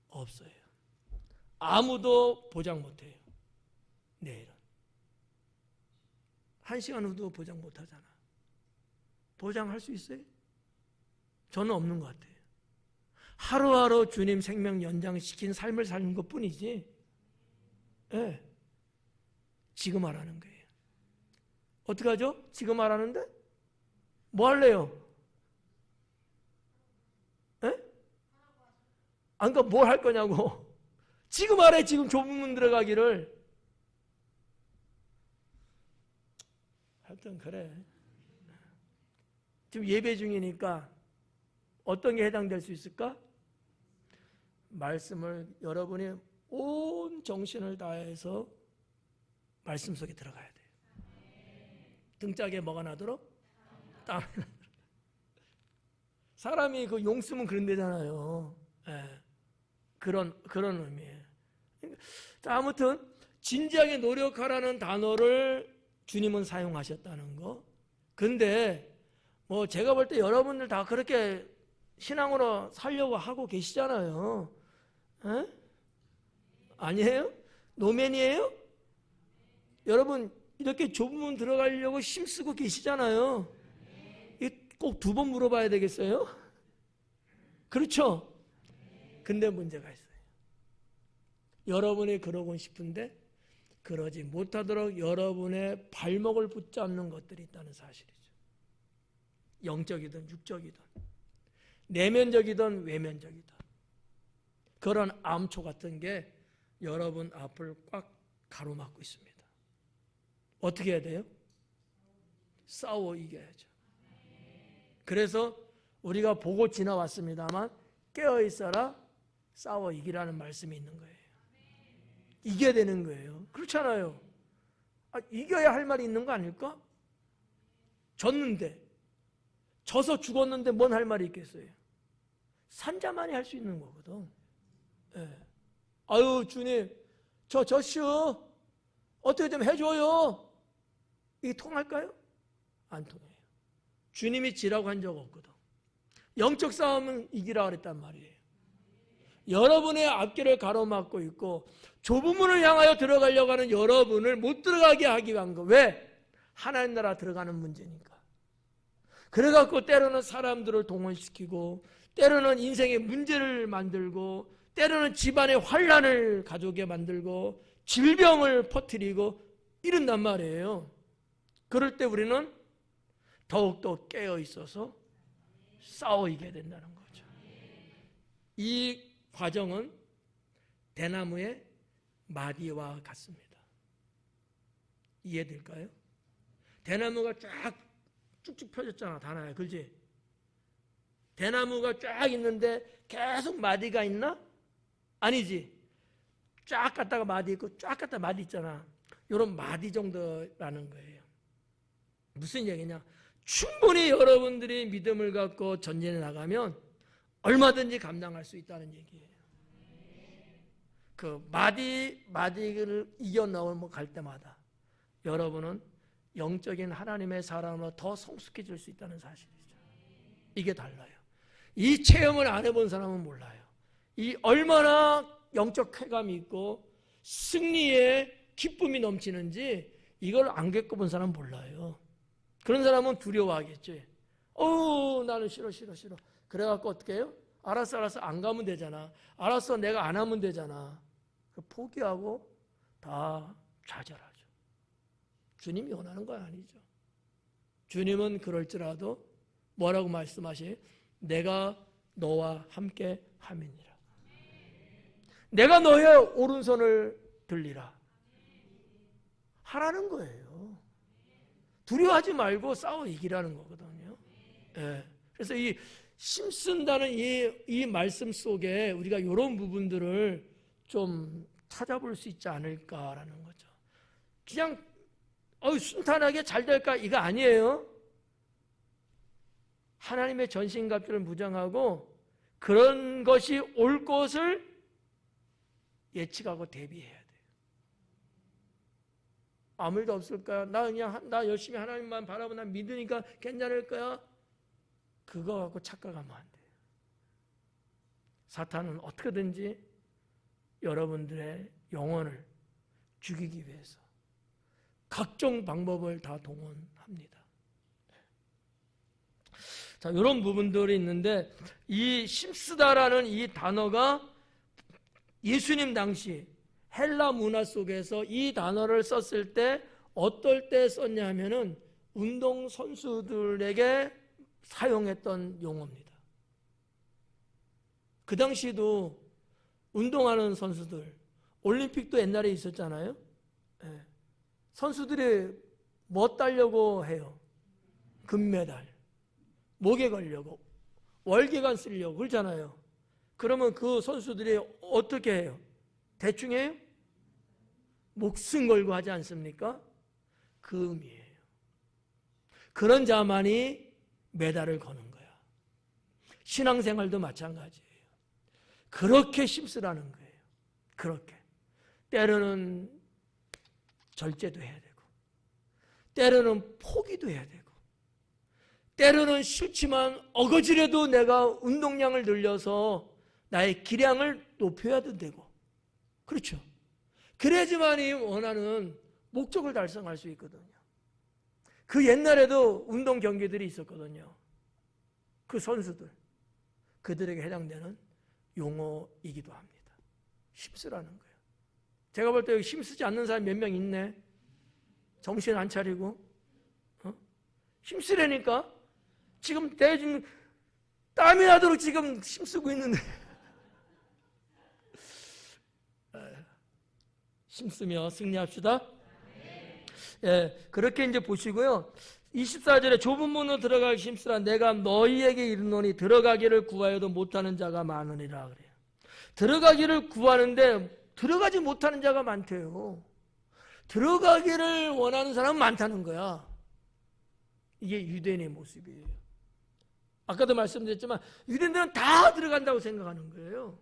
없어요. 아무도 보장 못해요. 내일은 1시간 후도 보장 못하잖아. 보장할 수 있어요? 저는 없는 것 같아요. 하루하루 주님 생명 연장시킨 삶을 사는 것뿐이지. 네. 지금 하라는 거예요. 어떻게 하죠? 지금 하라는데? 뭐 할래요? 예? 그러니까 뭘 할 거냐고. 지금 하래. 지금 좁은 문 들어가기를. 하여튼 그래. 지금 예배 중이니까 어떤 게 해당될 수 있을까? 말씀을 여러분이 온 정신을 다해서 말씀 속에 들어가야 돼요. 등짝에 뭐가 나도록? 땀이 나도록. 사람이 그 용 쓰면 그런 데잖아요. 그런 의미예요. 자, 아무튼 진지하게 노력하라는 단어를 주님은 사용하셨다는 거. 근데 뭐 제가 볼 때 여러분들 다 그렇게 신앙으로 살려고 하고 계시잖아요. 아니에요? 노맨이에요? 여러분 이렇게 좁은 문 들어가려고 힘쓰고 계시잖아요. 꼭 2번 물어봐야 되겠어요? 그렇죠? 근데 문제가 있어요. 여러분이 그러고 싶은데 그러지 못하도록 여러분의 발목을 붙잡는 것들이 있다는 사실이죠. 영적이든 육적이든 내면적이든 외면적이든 그런 암초 같은 게 여러분 앞을 꽉 가로막고 있습니다. 어떻게 해야 돼요? 싸워 이겨야죠. 그래서 우리가 보고 지나왔습니다만 깨어있어라 싸워 이기라는 말씀이 있는 거예요. 이겨야 되는 거예요. 그렇잖아요. 이겨야 할 말이 있는 거 아닐까? 졌는데 져서 죽었는데 뭔 할 말이 있겠어요? 산자만이 할 수 있는 거거든. 네. 아유 주님 저 졌슈 어떻게 좀 해줘요. 이게 통할까요? 안 통해요. 주님이 지라고 한 적 없거든. 영적 싸움은 이기라 그랬단 말이에요. 여러분의 앞길을 가로막고 있고 좁은 문을 향하여 들어가려고 하는 여러분을 못 들어가게 하기 위한 거. 왜? 하나님 나라 들어가는 문제니까. 그래갖고 때로는 사람들을 동원시키고 때로는 인생의 문제를 만들고 때로는 집안의 환란을 가져오게 만들고 질병을 퍼뜨리고 이런단 말이에요. 그럴 때 우리는 더욱더 깨어 있어서 싸워 이겨야 된다는 거죠. 이 과정은 대나무의 마디와 같습니다. 이해될까요? 대나무가 쫙 쭉쭉 펴졌잖아. 다나야, 그렇지? 대나무가 쫙 있는데 계속 마디가 있나? 아니지. 쫙 갔다가 마디 있고 쫙 갔다가 마디 있잖아. 이런 마디 정도라는 거예요. 무슨 얘기냐? 충분히 여러분들이 믿음을 갖고 전진해 나가면 얼마든지 감당할 수 있다는 얘기예요. 그 마디를 이겨나오고 갈 때마다 여러분은 영적인 하나님의 사람으로 더 성숙해질 수 있다는 사실이죠. 이게 달라요. 이 체험을 안 해본 사람은 몰라요. 이 얼마나 영적 쾌감이 있고 승리의 기쁨이 넘치는지 이걸 안 겪어본 사람은 몰라요. 그런 사람은 두려워하겠지. 나는 싫어. 그래갖고 어떻게 해요? 알았어 안 가면 되잖아. 알았어 내가 안 하면 되잖아. 포기하고 다 좌절하죠. 주님이 원하는 건 아니죠. 주님은 그럴지라도 뭐라고 말씀하시? 내가 너와 함께 함이니라. 내가 너의 오른손을 들리라. 하라는 거예요. 두려워하지 말고 싸워 이기라는 거거든요. 네. 그래서 이 힘쓴다는 이 말씀 속에 우리가 이런 부분들을 좀 찾아볼 수 있지 않을까라는 거죠. 그냥 순탄하게 잘 될까 이거 아니에요. 하나님의 전신갑주를 무장하고 그런 것이 올 것을 예측하고 대비해야 돼요. 아무 일도 없을 거야. 나 열심히 하나님만 바라보고 난 믿으니까 괜찮을 거야. 그거 갖고 착각하면 안 돼요. 사탄은 어떻게든지 여러분들의 영혼을 죽이기 위해서 각종 방법을 다 동원합니다. 자, 이런 부분들이 있는데 이 힘쓰다라는 이 단어가 예수님 당시 헬라 문화 속에서 이 단어를 썼을 때 어떨 때 썼냐 하면은 운동선수들에게 사용했던 용어입니다. 그 당시도 운동하는 선수들, 올림픽도 옛날에 있었잖아요. 네. 선수들이 뭐 따려고 해요? 금메달. 목에 걸려고, 월계관 쓰려고 그러잖아요. 그러면 그 선수들이 어떻게 해요? 대충 해요? 목숨 걸고 하지 않습니까? 그 의미예요. 그런 자만이 메달을 거는 거야. 신앙생활도 마찬가지예요. 그렇게 힘쓰라는 거예요. 그렇게. 때로는 절제도 해야 되고 때로는 포기도 해야 되고 때로는 싫지만 어거지라도 내가 운동량을 늘려서 나의 기량을 높여야도 되고 그렇죠. 그래야지만이 원하는 목적을 달성할 수 있거든요. 그 옛날에도 운동 경기들이 있었거든요. 그 선수들 그들에게 해당되는 용어이기도 합니다. 힘쓰라는 거예요. 제가 볼 때 여기 힘쓰지 않는 사람이 몇 명 있네. 정신 안 차리고 힘쓰라니까. 지금 지금 땀이 나도록 지금 힘쓰고 있는데 힘쓰며 승리합시다. 예, 그렇게 이제 보시고요. 24절에 좁은 문으로 들어가기 힘쓰라. 내가 너희에게 이르노니 들어가기를 구하여도 못하는 자가 많으니라 그래요. 들어가기를 구하는데 들어가지 못하는 자가 많대요. 들어가기를 원하는 사람은 많다는 거야. 이게 유대인의 모습이에요. 아까도 말씀드렸지만 유대인들은 다 들어간다고 생각하는 거예요.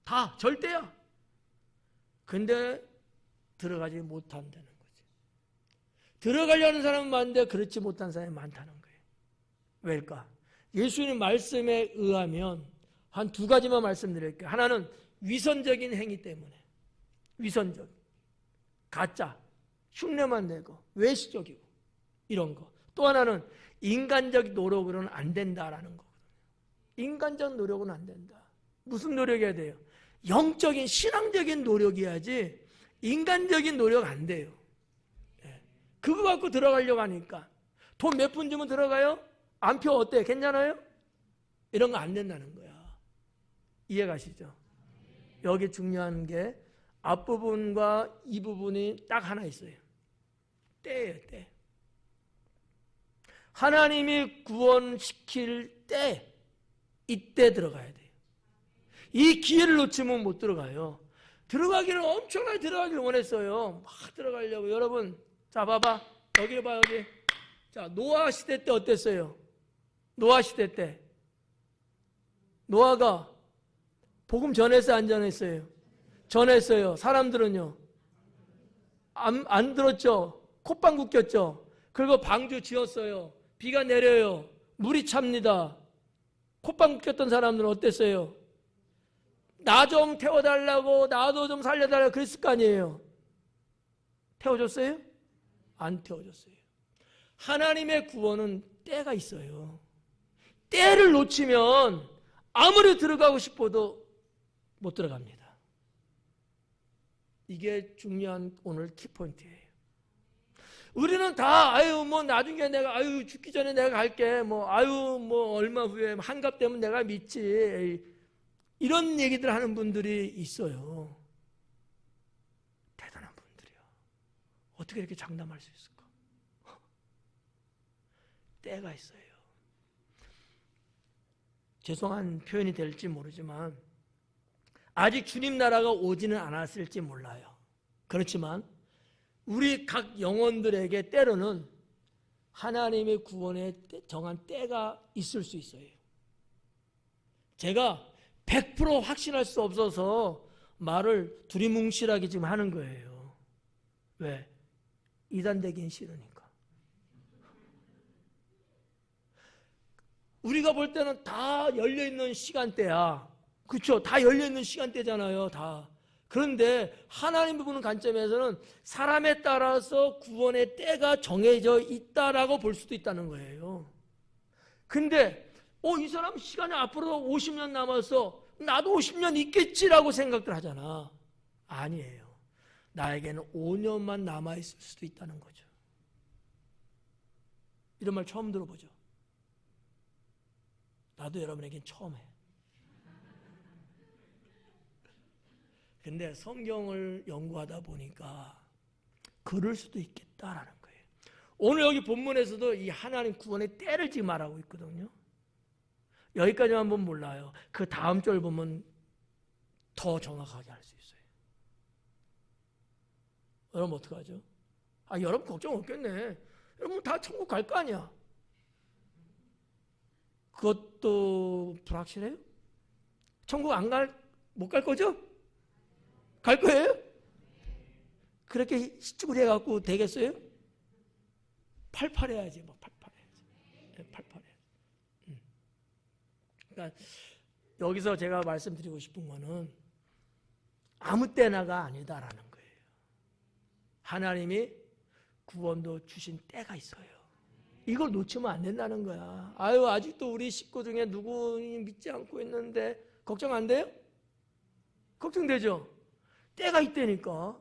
다 절대야. 근데 들어가지 못한다는 거지. 들어가려는 사람은 많은데 그렇지 못한 사람이 많다는 거예요. 왜일까? 예수님 말씀에 의하면 한 두 가지만 말씀드릴게요. 하나는 위선적인 행위 때문에. 위선적. 가짜. 흉내만 내고 외식적이고 이런 거. 또 하나는 인간적 노력으로는 안 된다라는 거거든요. 인간적 노력은 안 된다. 무슨 노력해야 돼요? 영적인 신앙적인 노력이야지 인간적인 노력 안 돼요. 그거 갖고 들어가려고 하니까 돈 몇 푼 주면 들어가요? 안 표 어때? 괜찮아요? 이런 거 안 된다는 거야. 이해가시죠? 여기 중요한 게 앞부분과 이 부분이 딱 하나 있어요. 때예요, 때. 하나님이 구원시킬 때, 이때 들어가야 돼요. 이 기회를 놓치면 못 들어가요. 들어가기를 엄청나게 들어가기를 원했어요. 막 들어가려고. 여러분, 자, 봐봐. 여기 봐, 여기. 자, 노아 시대 때 어땠어요? 노아 시대 때. 노아가 복음 전했어요, 안 전했어요? 전했어요. 사람들은요? 안 들었죠? 콧방귀 꼈죠? 그리고 방주 지었어요. 비가 내려요. 물이 찹니다. 콧방귀 꼈던 사람들은 어땠어요? 나 좀 태워달라고, 나도 좀 살려달라고 그랬을 거 아니에요? 태워줬어요? 안 태워줬어요. 하나님의 구원은 때가 있어요. 때를 놓치면 아무리 들어가고 싶어도 못 들어갑니다. 이게 중요한 오늘 키포인트예요. 우리는 다 뭐 나중에 내가 죽기 전에 내가 갈게 뭐 얼마 후에 한갑 되면 내가 믿지 이런 얘기들 하는 분들이 있어요. 대단한 분들이요. 어떻게 이렇게 장담할 수 있을까? 때가 있어요. 죄송한 표현이 될지 모르지만 아직 주님 나라가 오지는 않았을지 몰라요. 그렇지만 우리 각 영혼들에게 때로는 하나님의 구원에 정한 때가 있을 수 있어요. 제가 100% 확신할 수 없어서 말을 두리뭉실하게 지금 하는 거예요. 왜? 이단되긴 싫으니까. 우리가 볼 때는 다 열려있는 시간대야. 그렇죠? 다 열려있는 시간대잖아요. 다. 그런데 하나님 보는 관점에서는 사람에 따라서 구원의 때가 정해져 있다라고 볼 수도 있다는 거예요. 근데 이 사람 시간이 앞으로 50년 남았어. 나도 50년 있겠지라고 생각들 하잖아. 아니에요. 나에게는 5년만 남아있을 수도 있다는 거죠. 이런 말 처음 들어보죠. 나도 여러분에겐 처음 해. 근데 성경을 연구하다 보니까 그럴 수도 있겠다라는 거예요. 오늘 여기 본문에서도 이 하나님 구원의 때를 지금 말하고 있거든요. 여기까지만 보면 몰라요. 그 다음 절 보면 더 정확하게 알 수 있어요. 여러분 어떡하죠? 여러분 걱정 없겠네. 여러분 다 천국 갈 거 아니야. 그것도 불확실해요? 천국 못 갈 거죠? 갈 거예요? 그렇게 시집을 해갖고 되겠어요? 팔팔해야지, 팔팔해야지. 팔팔해야지. 그러니까 여기서 제가 말씀드리고 싶은 거는 아무 때나가 아니다라는 거예요. 하나님이 구원도 주신 때가 있어요. 이걸 놓치면 안 된다는 거야. 아유, 아직도 우리 식구 중에 누구 믿지 않고 있는데 걱정 안 돼요? 걱정되죠? 때가 있다니까.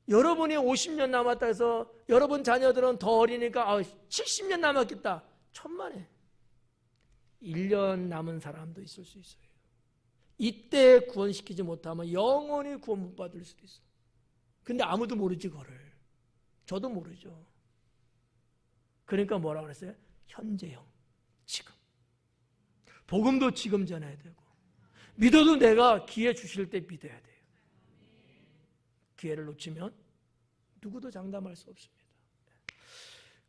여러분이 50년 남았다 해서 여러분 자녀들은 더 어리니까 70년 남았겠다. 천만에 1년 남은 사람도 있을 수 있어요. 이때 구원시키지 못하면 영원히 구원 못 받을 수도 있어. 근데 아무도 모르지 그거를. 저도 모르죠. 그러니까 뭐라고 그랬어요? 현재형, 지금. 복음도 지금 전해야 되고 믿어도 내가 기회 주실 때 믿어야 돼요. 기회를 놓치면 누구도 장담할 수 없습니다.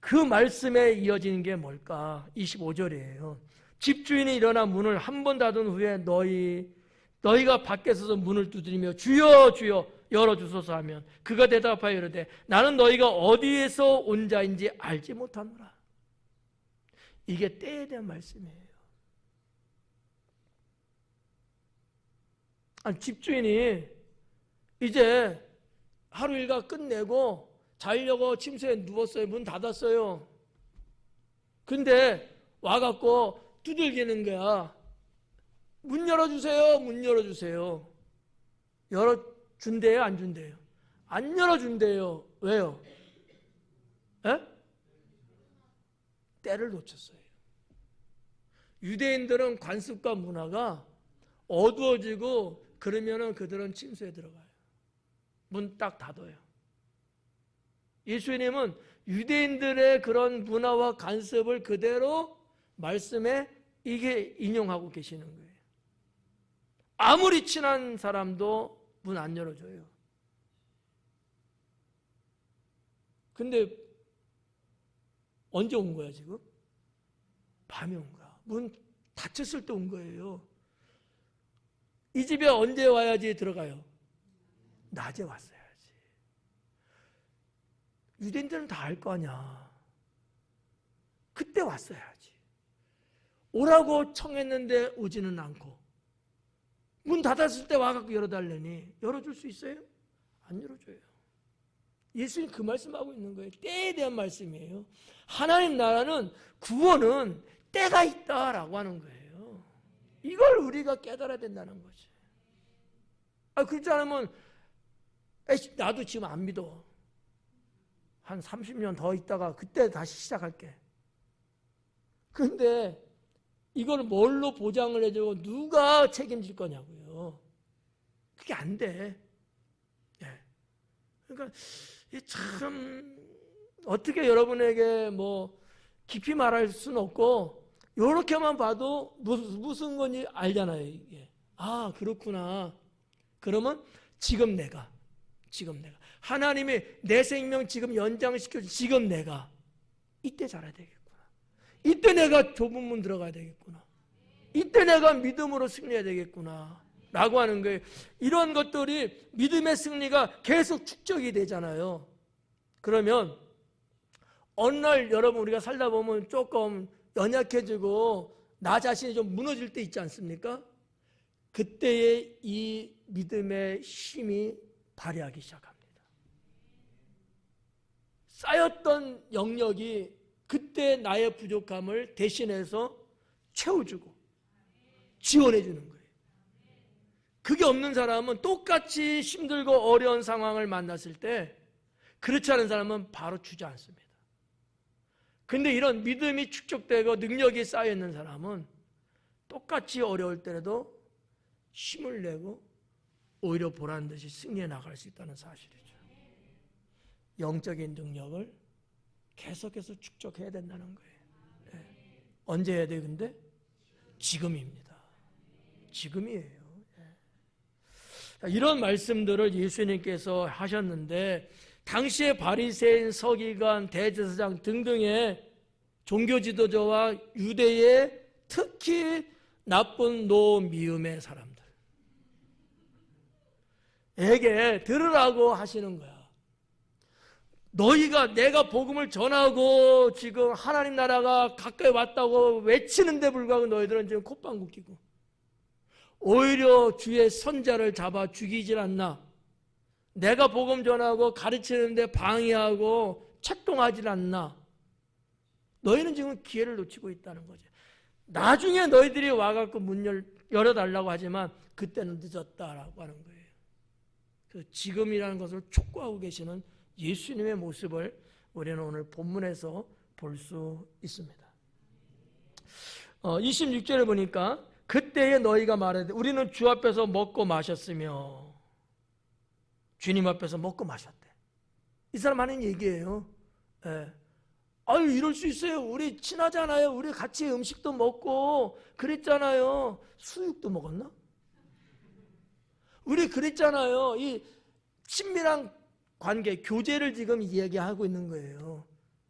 그 말씀에 이어지는 게 뭘까? 25절이에요. 집주인이 일어나 문을 한 번 닫은 후에 너희가 밖에 서서 문을 두드리며 주여 주여 열어주소서 하면 그가 대답하여 이르되 나는 너희가 어디에서 온 자인지 알지 못하노라. 이게 때에 대한 말씀이에요. 아니, 집주인이 이제 하루 일과 끝내고 자려고 침소에 누웠어요. 문 닫았어요. 근데 와갖고 두들기는 거야. 문 열어주세요. 문 열어주세요. 열어준대요? 안 준대요? 안 열어준대요. 왜요? 에? 때를 놓쳤어요. 유대인들은 관습과 문화가 어두워지고 그러면은 그들은 침소에 들어가요. 문 딱 닫아요. 예수님은 유대인들의 그런 문화와 관습을 그대로 말씀에 이게 인용하고 계시는 거예요. 아무리 친한 사람도 문 안 열어줘요. 근데 언제 온 거야 지금? 밤에 온 거야. 문 닫혔을 때 온 거예요. 이 집에 언제 와야지 들어가요? 낮에 왔어야지. 유대인들은 다 알 거 아니야. 그때 왔어야지. 오라고 청했는데 오지는 않고 문 닫았을 때 와갖고 열어달라니 열어줄 수 있어요? 안 열어줘요. 예수님 그 말씀하고 있는 거예요. 때에 대한 말씀이에요. 하나님 나라는 구원은 때가 있다라고 하는 거예요. 이걸 우리가 깨달아야 된다는 거지. 그렇지 않으면 나도 지금 안 믿어. 한 30년 더 있다가 그때 다시 시작할게. 근데 이걸 뭘로 보장을 해주고 누가 책임질 거냐고요. 그게 안 돼. 그러니까 참 어떻게 여러분에게 뭐 깊이 말할 수는 없고 이렇게만 봐도 무슨 건지 알잖아요. 이게. 아 그렇구나. 그러면 지금 내가 하나님이 내 생명 지금 연장시켜준 지금 내가 이때 잘해야 되겠구나. 이때 내가 좁은 문 들어가야 되겠구나. 이때 내가 믿음으로 승리해야 되겠구나 라고 하는 거예요. 이런 것들이 믿음의 승리가 계속 축적이 되잖아요. 그러면 어느 날 여러분 우리가 살다 보면 조금 연약해지고 나 자신이 좀 무너질 때 있지 않습니까? 그때의 이 믿음의 힘이 발휘하기 시작합니다. 쌓였던 영역이 그때 나의 부족함을 대신해서 채워주고 지원해주는 거예요. 그게 없는 사람은 똑같이 힘들고 어려운 상황을 만났을 때 그렇지 않은 사람은 바로 주저앉습니다. 근데 이런 믿음이 축적되고 능력이 쌓여있는 사람은 똑같이 어려울 때라도 힘을 내고 오히려 보란듯이 승리해 나갈 수 있다는 사실이죠. 영적인 능력을 계속해서 축적해야 된다는 거예요. 네. 언제 해야 돼요 근데? 지금입니다. 지금이에요. 이런 말씀들을 예수님께서 하셨는데 당시의 바리새인, 서기관, 대제사장 등등의 종교 지도자와 유대의 특히 나쁜 노미움의 사람들에게 들으라고 하시는 거야. 너희가 내가 복음을 전하고 지금 하나님 나라가 가까이 왔다고 외치는데 불구하고 너희들은 지금 콧방귀 뀌고 오히려 주의 선자를 잡아 죽이질 않나. 내가 복음 전하고 가르치는데 방해하고 책동하질 않나. 너희는 지금 기회를 놓치고 있다는 거죠. 나중에 너희들이 와갖고 문 열어달라고 하지만 그때는 늦었다라고 하는 거예요. 그 지금이라는 것을 촉구하고 계시는 예수님의 모습을 우리는 오늘 본문에서 볼 수 있습니다. 26절에 보니까 그때에 너희가 말하되 우리는 주 앞에서 먹고 마셨으며, 주님 앞에서 먹고 마셨대. 이 사람 하는 얘기예요. 예. 아유, 이럴 수 있어요. 우리 친하잖아요. 우리 같이 음식도 먹고 그랬잖아요. 수육도 먹었나? 우리 그랬잖아요. 이 친밀한 관계, 교제를 지금 이야기하고 있는 거예요.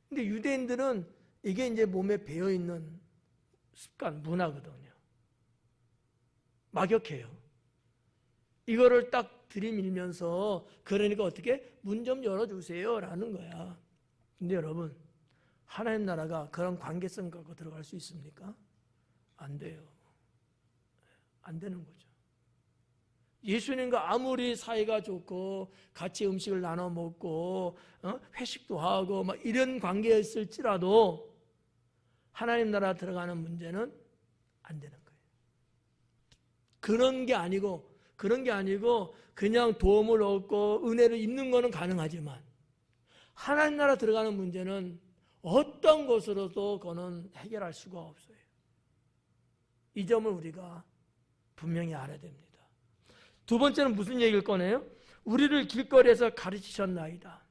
근데 유대인들은 이게 이제 몸에 배어있는 습관, 문화거든요. 막역해요. 이거를 딱 들이밀면서, 그러니까 어떻게? 문 좀 열어주세요 라는 거야. 근데 여러분, 하나님 나라가 그런 관계성 갖고 들어갈 수 있습니까? 안 돼요. 안 되는 거죠. 예수님과 아무리 사이가 좋고 같이 음식을 나눠 먹고 회식도 하고 막 이런 관계였을지라도 하나님 나라 들어가는 문제는 안 되는 거예요. 그런 게 아니고 그냥 도움을 얻고 은혜를 입는 거는 가능하지만 하나님 나라 들어가는 문제는 어떤 것으로도 그거는 해결할 수가 없어요. 이 점을 우리가 분명히 알아야 됩니다. 두 번째는 무슨 얘기를 꺼내요? 우리를 길거리에서 가르치셨나이다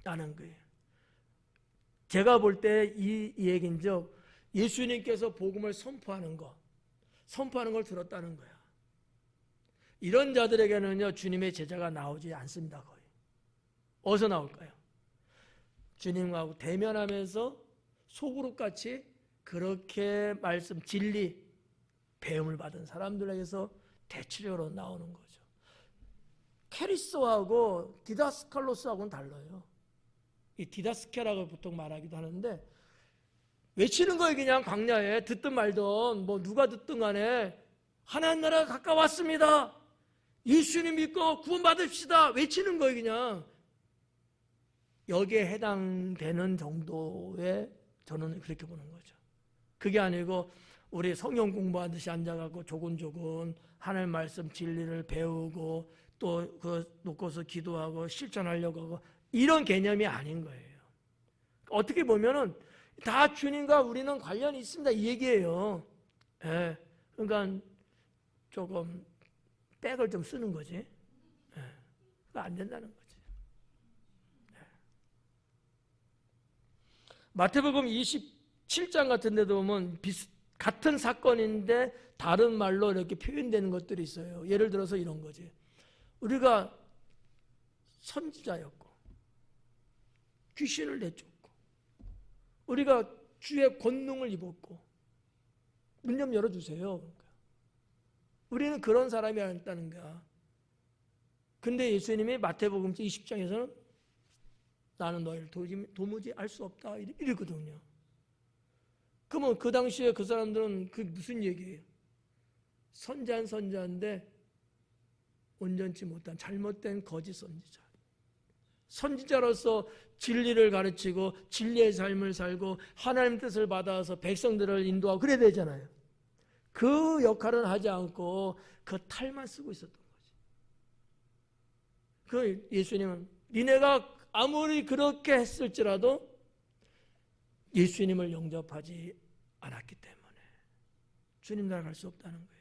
라는 거예요. 제가 볼 때 이 얘기인즉 예수님께서 복음을 선포하는 걸 들었다는 거야. 이런 자들에게는요, 주님의 제자가 나오지 않습니다. 거의. 어디서 나올까요? 주님하고 대면하면서 소그룹같이 그렇게 말씀, 진리, 배움을 받은 사람들에게서 대체적으로 나오는 거죠. 케리스하고 디다스칼로스하고는 달라요. 이 디다스케라고 보통 말하기도 하는데, 외치는 거예요. 그냥 광야에 듣든 말든 뭐 누가 듣든 간에 하나님 나라가 가까웠습니다. 예수님 믿고 구원받읍시다. 외치는 거예요. 그냥 여기에 해당되는 정도의, 저는 그렇게 보는 거죠. 그게 아니고 우리 성경 공부하듯이 앉아갖고 조곤조곤 하나님 말씀 진리를 배우고 또 그 놓고서 기도하고 실천하려고 하고 이런 개념이 아닌 거예요. 어떻게 보면은 다 주님과 우리는 관련이 있습니다. 이 얘기예요. 예. 그러니까 조금 백을 좀 쓰는 거지. 예. 그거 안 된다는 거지. 마태복음 27장 같은 데도 보면 같은 사건인데 다른 말로 이렇게 표현되는 것들이 있어요. 예를 들어서 이런 거지. 우리가 선지자였고 귀신을 내쫓고 우리가 주의 권능을 입었고 문 좀 열어주세요. 우리는 그런 사람이 아니었다는 거야. 근데 예수님이 마태복음 20장에서는 나는 너희를 도무지 알 수 없다 이랬거든요. 그러면 그 당시에 그 사람들은 그 무슨 얘기예요? 선지자인데 온전치 못한 잘못된 거짓 선지자. 선지자로서 진리를 가르치고 진리의 삶을 살고 하나님 뜻을 받아서 백성들을 인도하고 그래야 되잖아요. 그 역할은 하지 않고 그 탈만 쓰고 있었던 거지. 그 예수님은 니네가 아무리 그렇게 했을지라도 예수님을 영접하지 않았기 때문에 주님 나라 갈 수 없다는 거예요.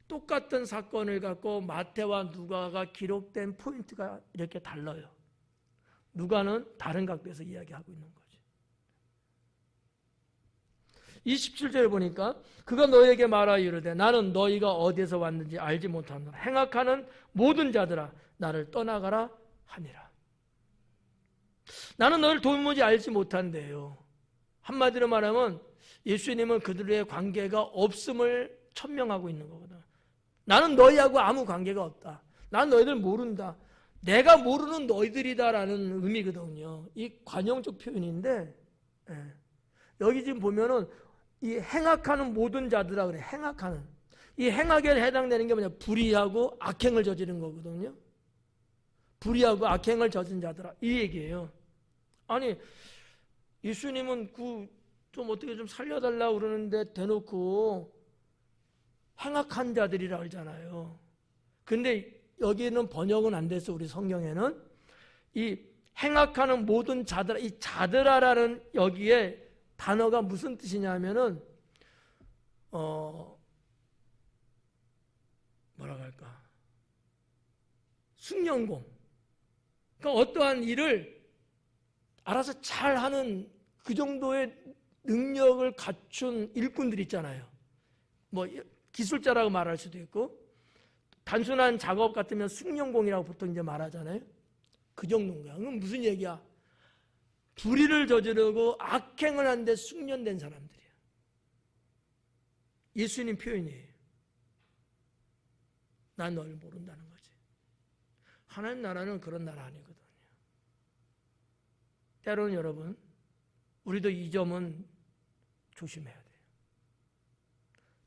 똑같은 사건을 갖고 마태와 누가가 기록된 포인트가 이렇게 달라요. 누가는 다른 각도에서 이야기하고 있는 거죠. 27절에 보니까 그가 너에게 말하여 이르되 나는 너희가 어디에서 왔는지 알지 못하노라. 행악하는 모든 자들아 나를 떠나가라 하니라. 나는 너를 도무지 알지 못한대요. 한마디로 말하면 예수님은 그들의 관계가 없음을 천명하고 있는 거거든. 나는 너희하고 아무 관계가 없다. 나는 너희들 모른다. 내가 모르는 너희들이다라는 의미거든요. 이 관용적 표현인데 여기 지금 보면은 이 행악하는 모든 자들아 그래. 행악하는. 이 행악에 해당되는 게 뭐냐? 불의하고 악행을 저지른 거거든요. 불의하고 악행을 저지른 자들아 이 얘기예요. 아니 예수님은 좀 어떻게 좀 살려달라고 그러는데 대놓고 행악한 자들이라 그러잖아요. 근데 여기는 번역은 안 돼서 우리 성경에는 이 행악하는 모든 자들아, 이 자들아라는 여기에 단어가 무슨 뜻이냐면은 뭐라고 할까? 숙련공. 그러니까 어떠한 일을 알아서 잘하는 그 정도의 능력을 갖춘 일꾼들 있잖아요. 뭐 기술자라고 말할 수도 있고 단순한 작업 같으면 숙련공이라고 보통 이제 말하잖아요. 그 정도인 거야. 그럼 무슨 얘기야? 불의를 저지르고 악행을 하는데 숙련된 사람들이야. 예수님 표현이에요. 난 널 모른다는 거지. 하나님 나라는 그런 나라 아니거든요. 때로는 여러분, 우리도 이 점은 조심해야 돼요.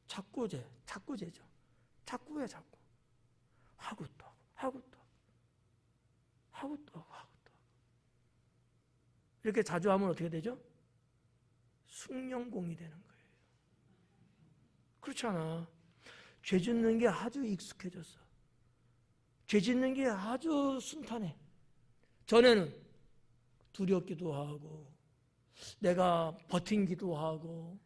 자꾸죠. 자꾸 해. 하고 또 하고. 이렇게 자주 하면 어떻게 되죠? 숙련공이 되는 거예요. 그렇잖아. 죄 짓는 게 아주 익숙해졌어. 죄 짓는 게 아주 순탄해. 전에는 두렵기도 하고 내가 버틴기도 하고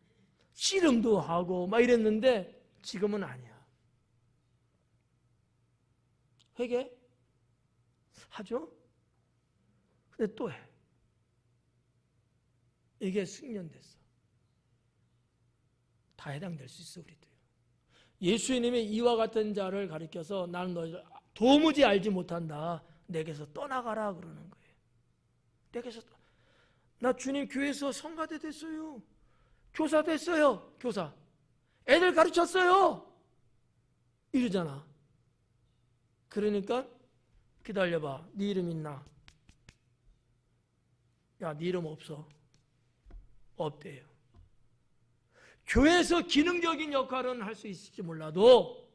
씨름도 하고 막 이랬는데 지금은 아니야. 회개 하죠? 근데 또 해. 이게 숙련됐어. 다 해당될 수 있어, 우리도요. 예수님이 이와 같은 자를 가리켜서 나는 너희를 도무지 알지 못한다. 내게서 떠나가라 그러는 거예요. 나 주님 교회에서 성가대 됐어요. 교사 됐어요. 교사. 애들 가르쳤어요. 이러잖아. 그러니까 기다려봐. 네 이름 있나? 야, 네 이름 없어. 없대요. 교회에서 기능적인 역할은 할 수 있을지 몰라도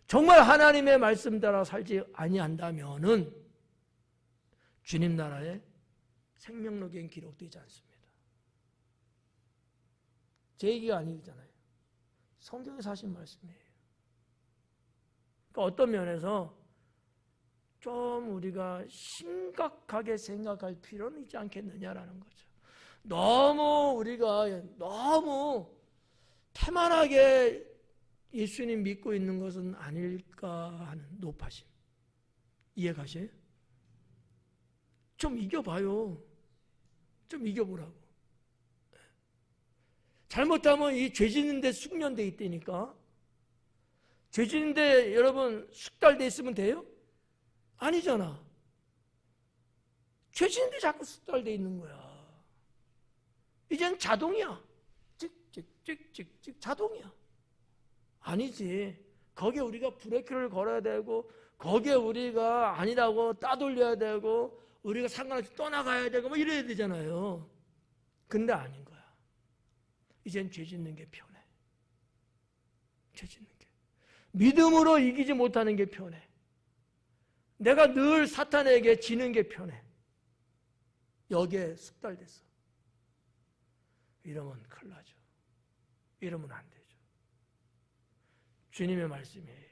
정말 하나님의 말씀 따라 살지 아니한다면은 주님 나라에 생명록엔 기록되지 않습니다. 제 얘기가 아니잖아요. 성경에서 하신 말씀이에요. 그러니까 어떤 면에서 좀 우리가 심각하게 생각할 필요는 있지 않겠느냐라는 거죠. 우리가 너무 태만하게 예수님 믿고 있는 것은 아닐까 하는 높아심. 이해 가세요? 좀 이겨봐요. 좀 이겨보라고. 잘못하면 이 죄 짓는 데 숙련돼 있다니까. 죄 짓는 데 여러분 숙달돼 있으면 돼요? 아니잖아. 죄 짓는 데 자꾸 숙달돼 있는 거야. 이젠 자동이야. 찍찍찍찍찍 자동이야. 아니지. 거기에 우리가 브레이크를 걸어야 되고 거기에 우리가 아니라고 따돌려야 되고 우리가 상관없이 떠나가야 되고 뭐 이래야 되잖아요. 근데 아닌 거야. 이젠 죄 짓는 게 편해. 죄 짓는 게. 믿음으로 이기지 못하는 게 편해. 내가 늘 사탄에게 지는 게 편해. 여기에 숙달됐어. 이러면 큰일 나죠. 이러면 안 되죠. 주님의 말씀이에요.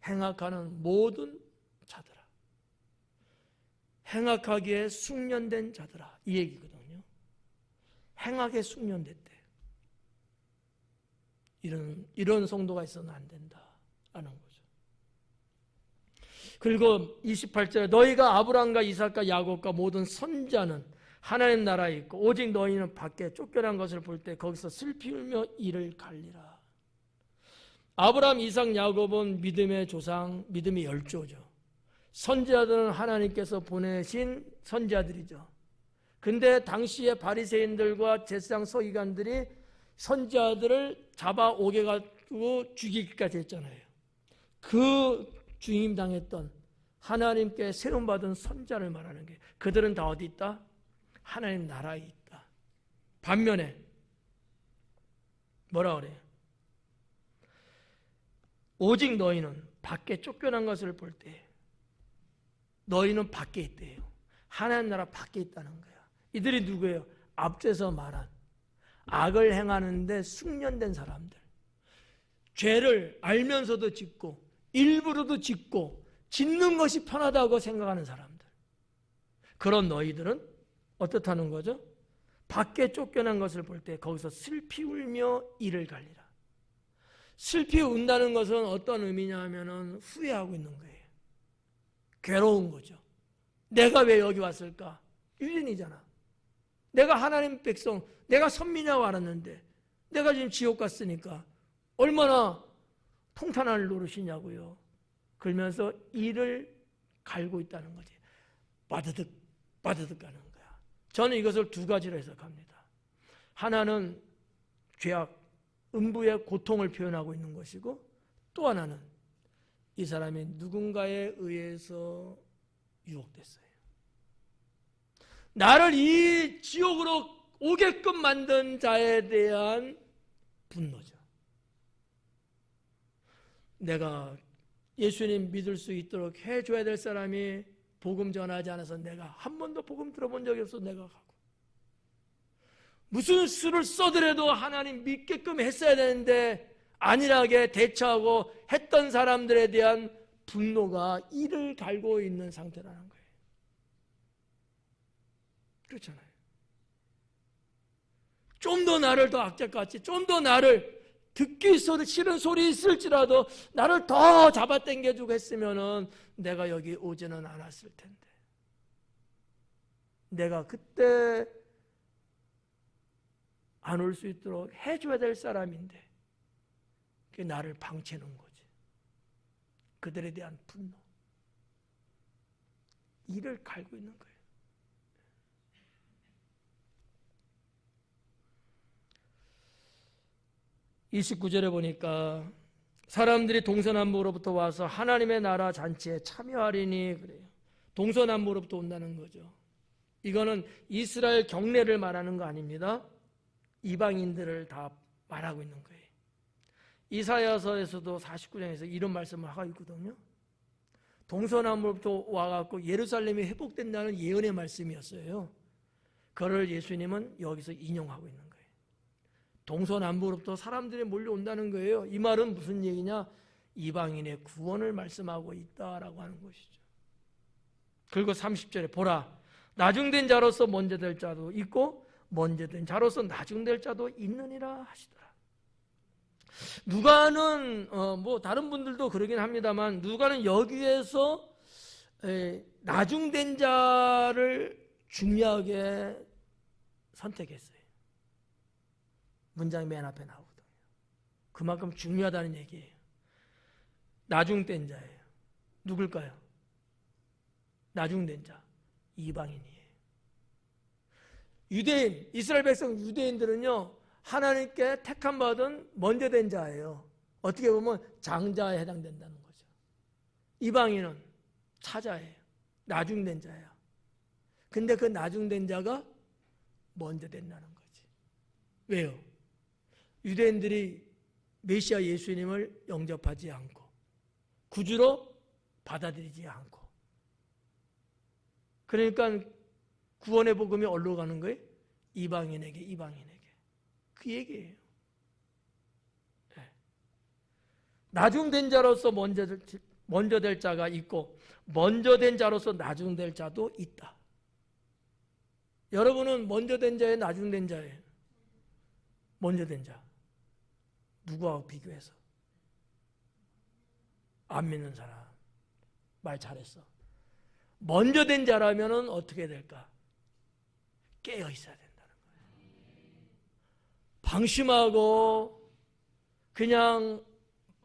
행악하는 모든 자들아. 행악하기에 숙련된 자들아. 이 얘기거든요. 행악에 숙련됐대. 이런 성도가 있어서는 안 된다. 라는 거죠. 그리고 28절에 너희가 아브라함과 이삭과 야곱과 모든 선자는 하나님 나라에 있고 오직 너희는 밖에 쫓겨난 것을 볼 때 거기서 슬피 울며 이를 갈리라. 아브라함, 이삭, 야곱은 믿음의 조상, 믿음의 열조죠. 선지자들은 하나님께서 보내신 선지자들이죠. 근데 당시의 바리새인들과 제사장 서기관들이 선지자들을 잡아오게 가지고 죽이기까지 했잖아요. 그 중임당했던 하나님께 세움받은 선지자를 말하는 게 그들은 다 어디 있다? 하나님 나라에 있다. 반면에 뭐라 그래요? 오직 너희는 밖에 쫓겨난 것을 볼 때 너희는 밖에 있대요. 하나님 나라 밖에 있다는 거야. 이들이 누구예요? 앞서서 말한 악을 행하는데 숙련된 사람들, 죄를 알면서도 짓고 일부러도 짓고 짓는 것이 편하다고 생각하는 사람들. 그런 너희들은 어떻다는 거죠? 밖에 쫓겨난 것을 볼 때 거기서 슬피 울며 이를 갈리라. 슬피 운다는 것은 어떤 의미냐 하면은 후회하고 있는 거예요. 괴로운 거죠. 내가 왜 여기 왔을까? 유진이잖아. 내가 하나님 백성, 내가 선민이라고 알았는데 내가 지금 지옥 갔으니까 얼마나 통탄할 노릇이냐고요. 그러면서 이를 갈고 있다는 거지. 바드득 바드득 가는 거야. 저는 이것을 두 가지로 해석합니다. 하나는 죄악, 음부의 고통을 표현하고 있는 것이고, 또 하나는 이 사람이 누군가에 의해서 유혹됐어요. 나를 이 지옥으로 오게끔 만든 자에 대한 분노죠. 내가 예수님 믿을 수 있도록 해줘야 될 사람이 복음 전하지 않아서 내가 한 번도 복음 들어본 적이 없어 내가 가고, 무슨 수를 써더라도 하나님 믿게끔 했어야 되는데 안일하게 대처하고 했던 사람들에 대한 분노가 이를 갈고 있는 상태라는 거예요. 그렇잖아요. 좀 더 나를 더 악착같이, 좀 더 나를 듣기 싫은 소리 있을지라도 나를 더 잡아당겨주고 했으면은 내가 여기 오지는 않았을 텐데, 내가 그때 안 올 수 있도록 해줘야 될 사람인데 그게 나를 방치해놓은 거지. 그들에 대한 분노, 이를 갈고 있는 거예요. 이 29절에 보니까 사람들이 동서남북으로부터 와서 하나님의 나라 잔치에 참여하리니 그래요. 동서남북으로부터 온다는 거죠. 이거는 이스라엘 경례를 말하는 거 아닙니다. 이방인들을 다 말하고 있는 거예요. 이사야서에서도 49장에서 이런 말씀을 하고 있거든요. 동서남북으로부터 와갖고 예루살렘이 회복된다는 예언의 말씀이었어요. 그걸 예수님은 여기서 인용하고 있는 거예요. 동서남북으로부터 사람들이 몰려온다는 거예요. 이 말은 무슨 얘기냐? 이방인의 구원을 말씀하고 있다라고 하는 것이죠. 그리고 30절에 보라, 나중된 자로서 먼저 될 자도 있고 먼저 된 자로서 나중될 자도 있느니라 하시더라. 누가는 뭐 다른 분들도 그러긴 합니다만, 누가는 여기에서 나중된 자를 중요하게 선택했어요. 문장이 맨 앞에 나오거든요. 그만큼 중요하다는 얘기예요. 나중된 자예요. 누굴까요? 나중된 자, 이방인이에요. 유대인, 이스라엘 백성 유대인들은요, 하나님께 택함 받은 먼저 된 자예요. 어떻게 보면 장자에 해당된다는 거죠. 이방인은 차자예요. 나중된 자야. 근데 그 나중된 자가 먼저 된다는 거지. 왜요? 유대인들이 메시아 예수님을 영접하지 않고 구주로 받아들이지 않고, 그러니까 구원의 복음이 어디로 가는 거예요? 이방인에게. 그 얘기예요. 네. 나중된 자로서 먼저 될 자가 있고 먼저 된 자로서 나중될 자도 있다. 여러분은 먼저 된 자예요, 나중된 자예요? 먼저 된 자. 누구하고 비교해서? 안 믿는 사람. 말 잘했어. 먼저 된 자라면 어떻게 될까? 깨어 있어야 된다는 거예요. 방심하고 그냥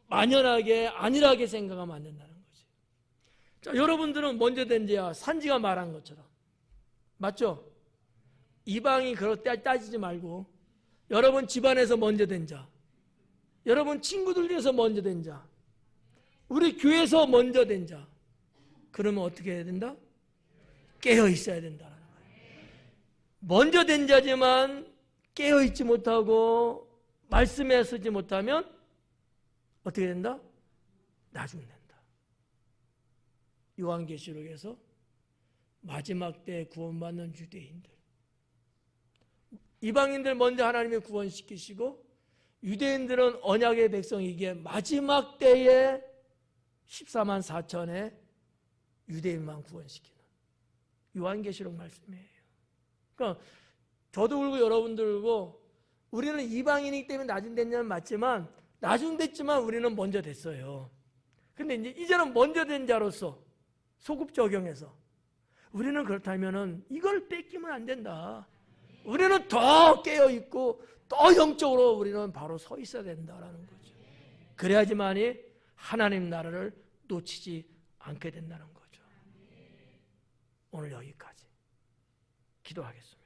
만연하게 안일하게 생각하면 안 된다는 거지. 자, 여러분들은 먼저 된 자야. 산지가 말한 것처럼. 맞죠? 이방이 그렇게 따지지 말고 여러분 집안에서 먼저 된 자, 여러분 친구들 중에서 먼저 된 자, 우리 교회에서 먼저 된 자, 그러면 어떻게 해야 된다? 깨어 있어야 된다는 거예요. 먼저 된 자지만 깨어 있지 못하고 말씀에 서지 못하면 어떻게 된다? 나중된다. 요한계시록에서 마지막 때 구원받는 유대인들, 이방인들 먼저 하나님이 구원시키시고 유대인들은 언약의 백성이기에 마지막 때에 14만 4천의 유대인만 구원시키는 요한계시록 말씀이에요. 그러니까 저도 울고 여러분도 울고 우리는 이방인이기 때문에 나중됐냐면 맞지만 나중됐지만 우리는 먼저 됐어요. 근데 이제는 먼저 된 자로서 소급 적용해서 우리는 그렇다면은 이걸 뺏기면 안 된다. 우리는 더 깨어있고 더 영적으로 우리는 바로 서 있어야 된다라는 거죠. 그래야지만이 하나님 나라를 놓치지 않게 된다는 거죠. 오늘 여기까지 기도하겠습니다.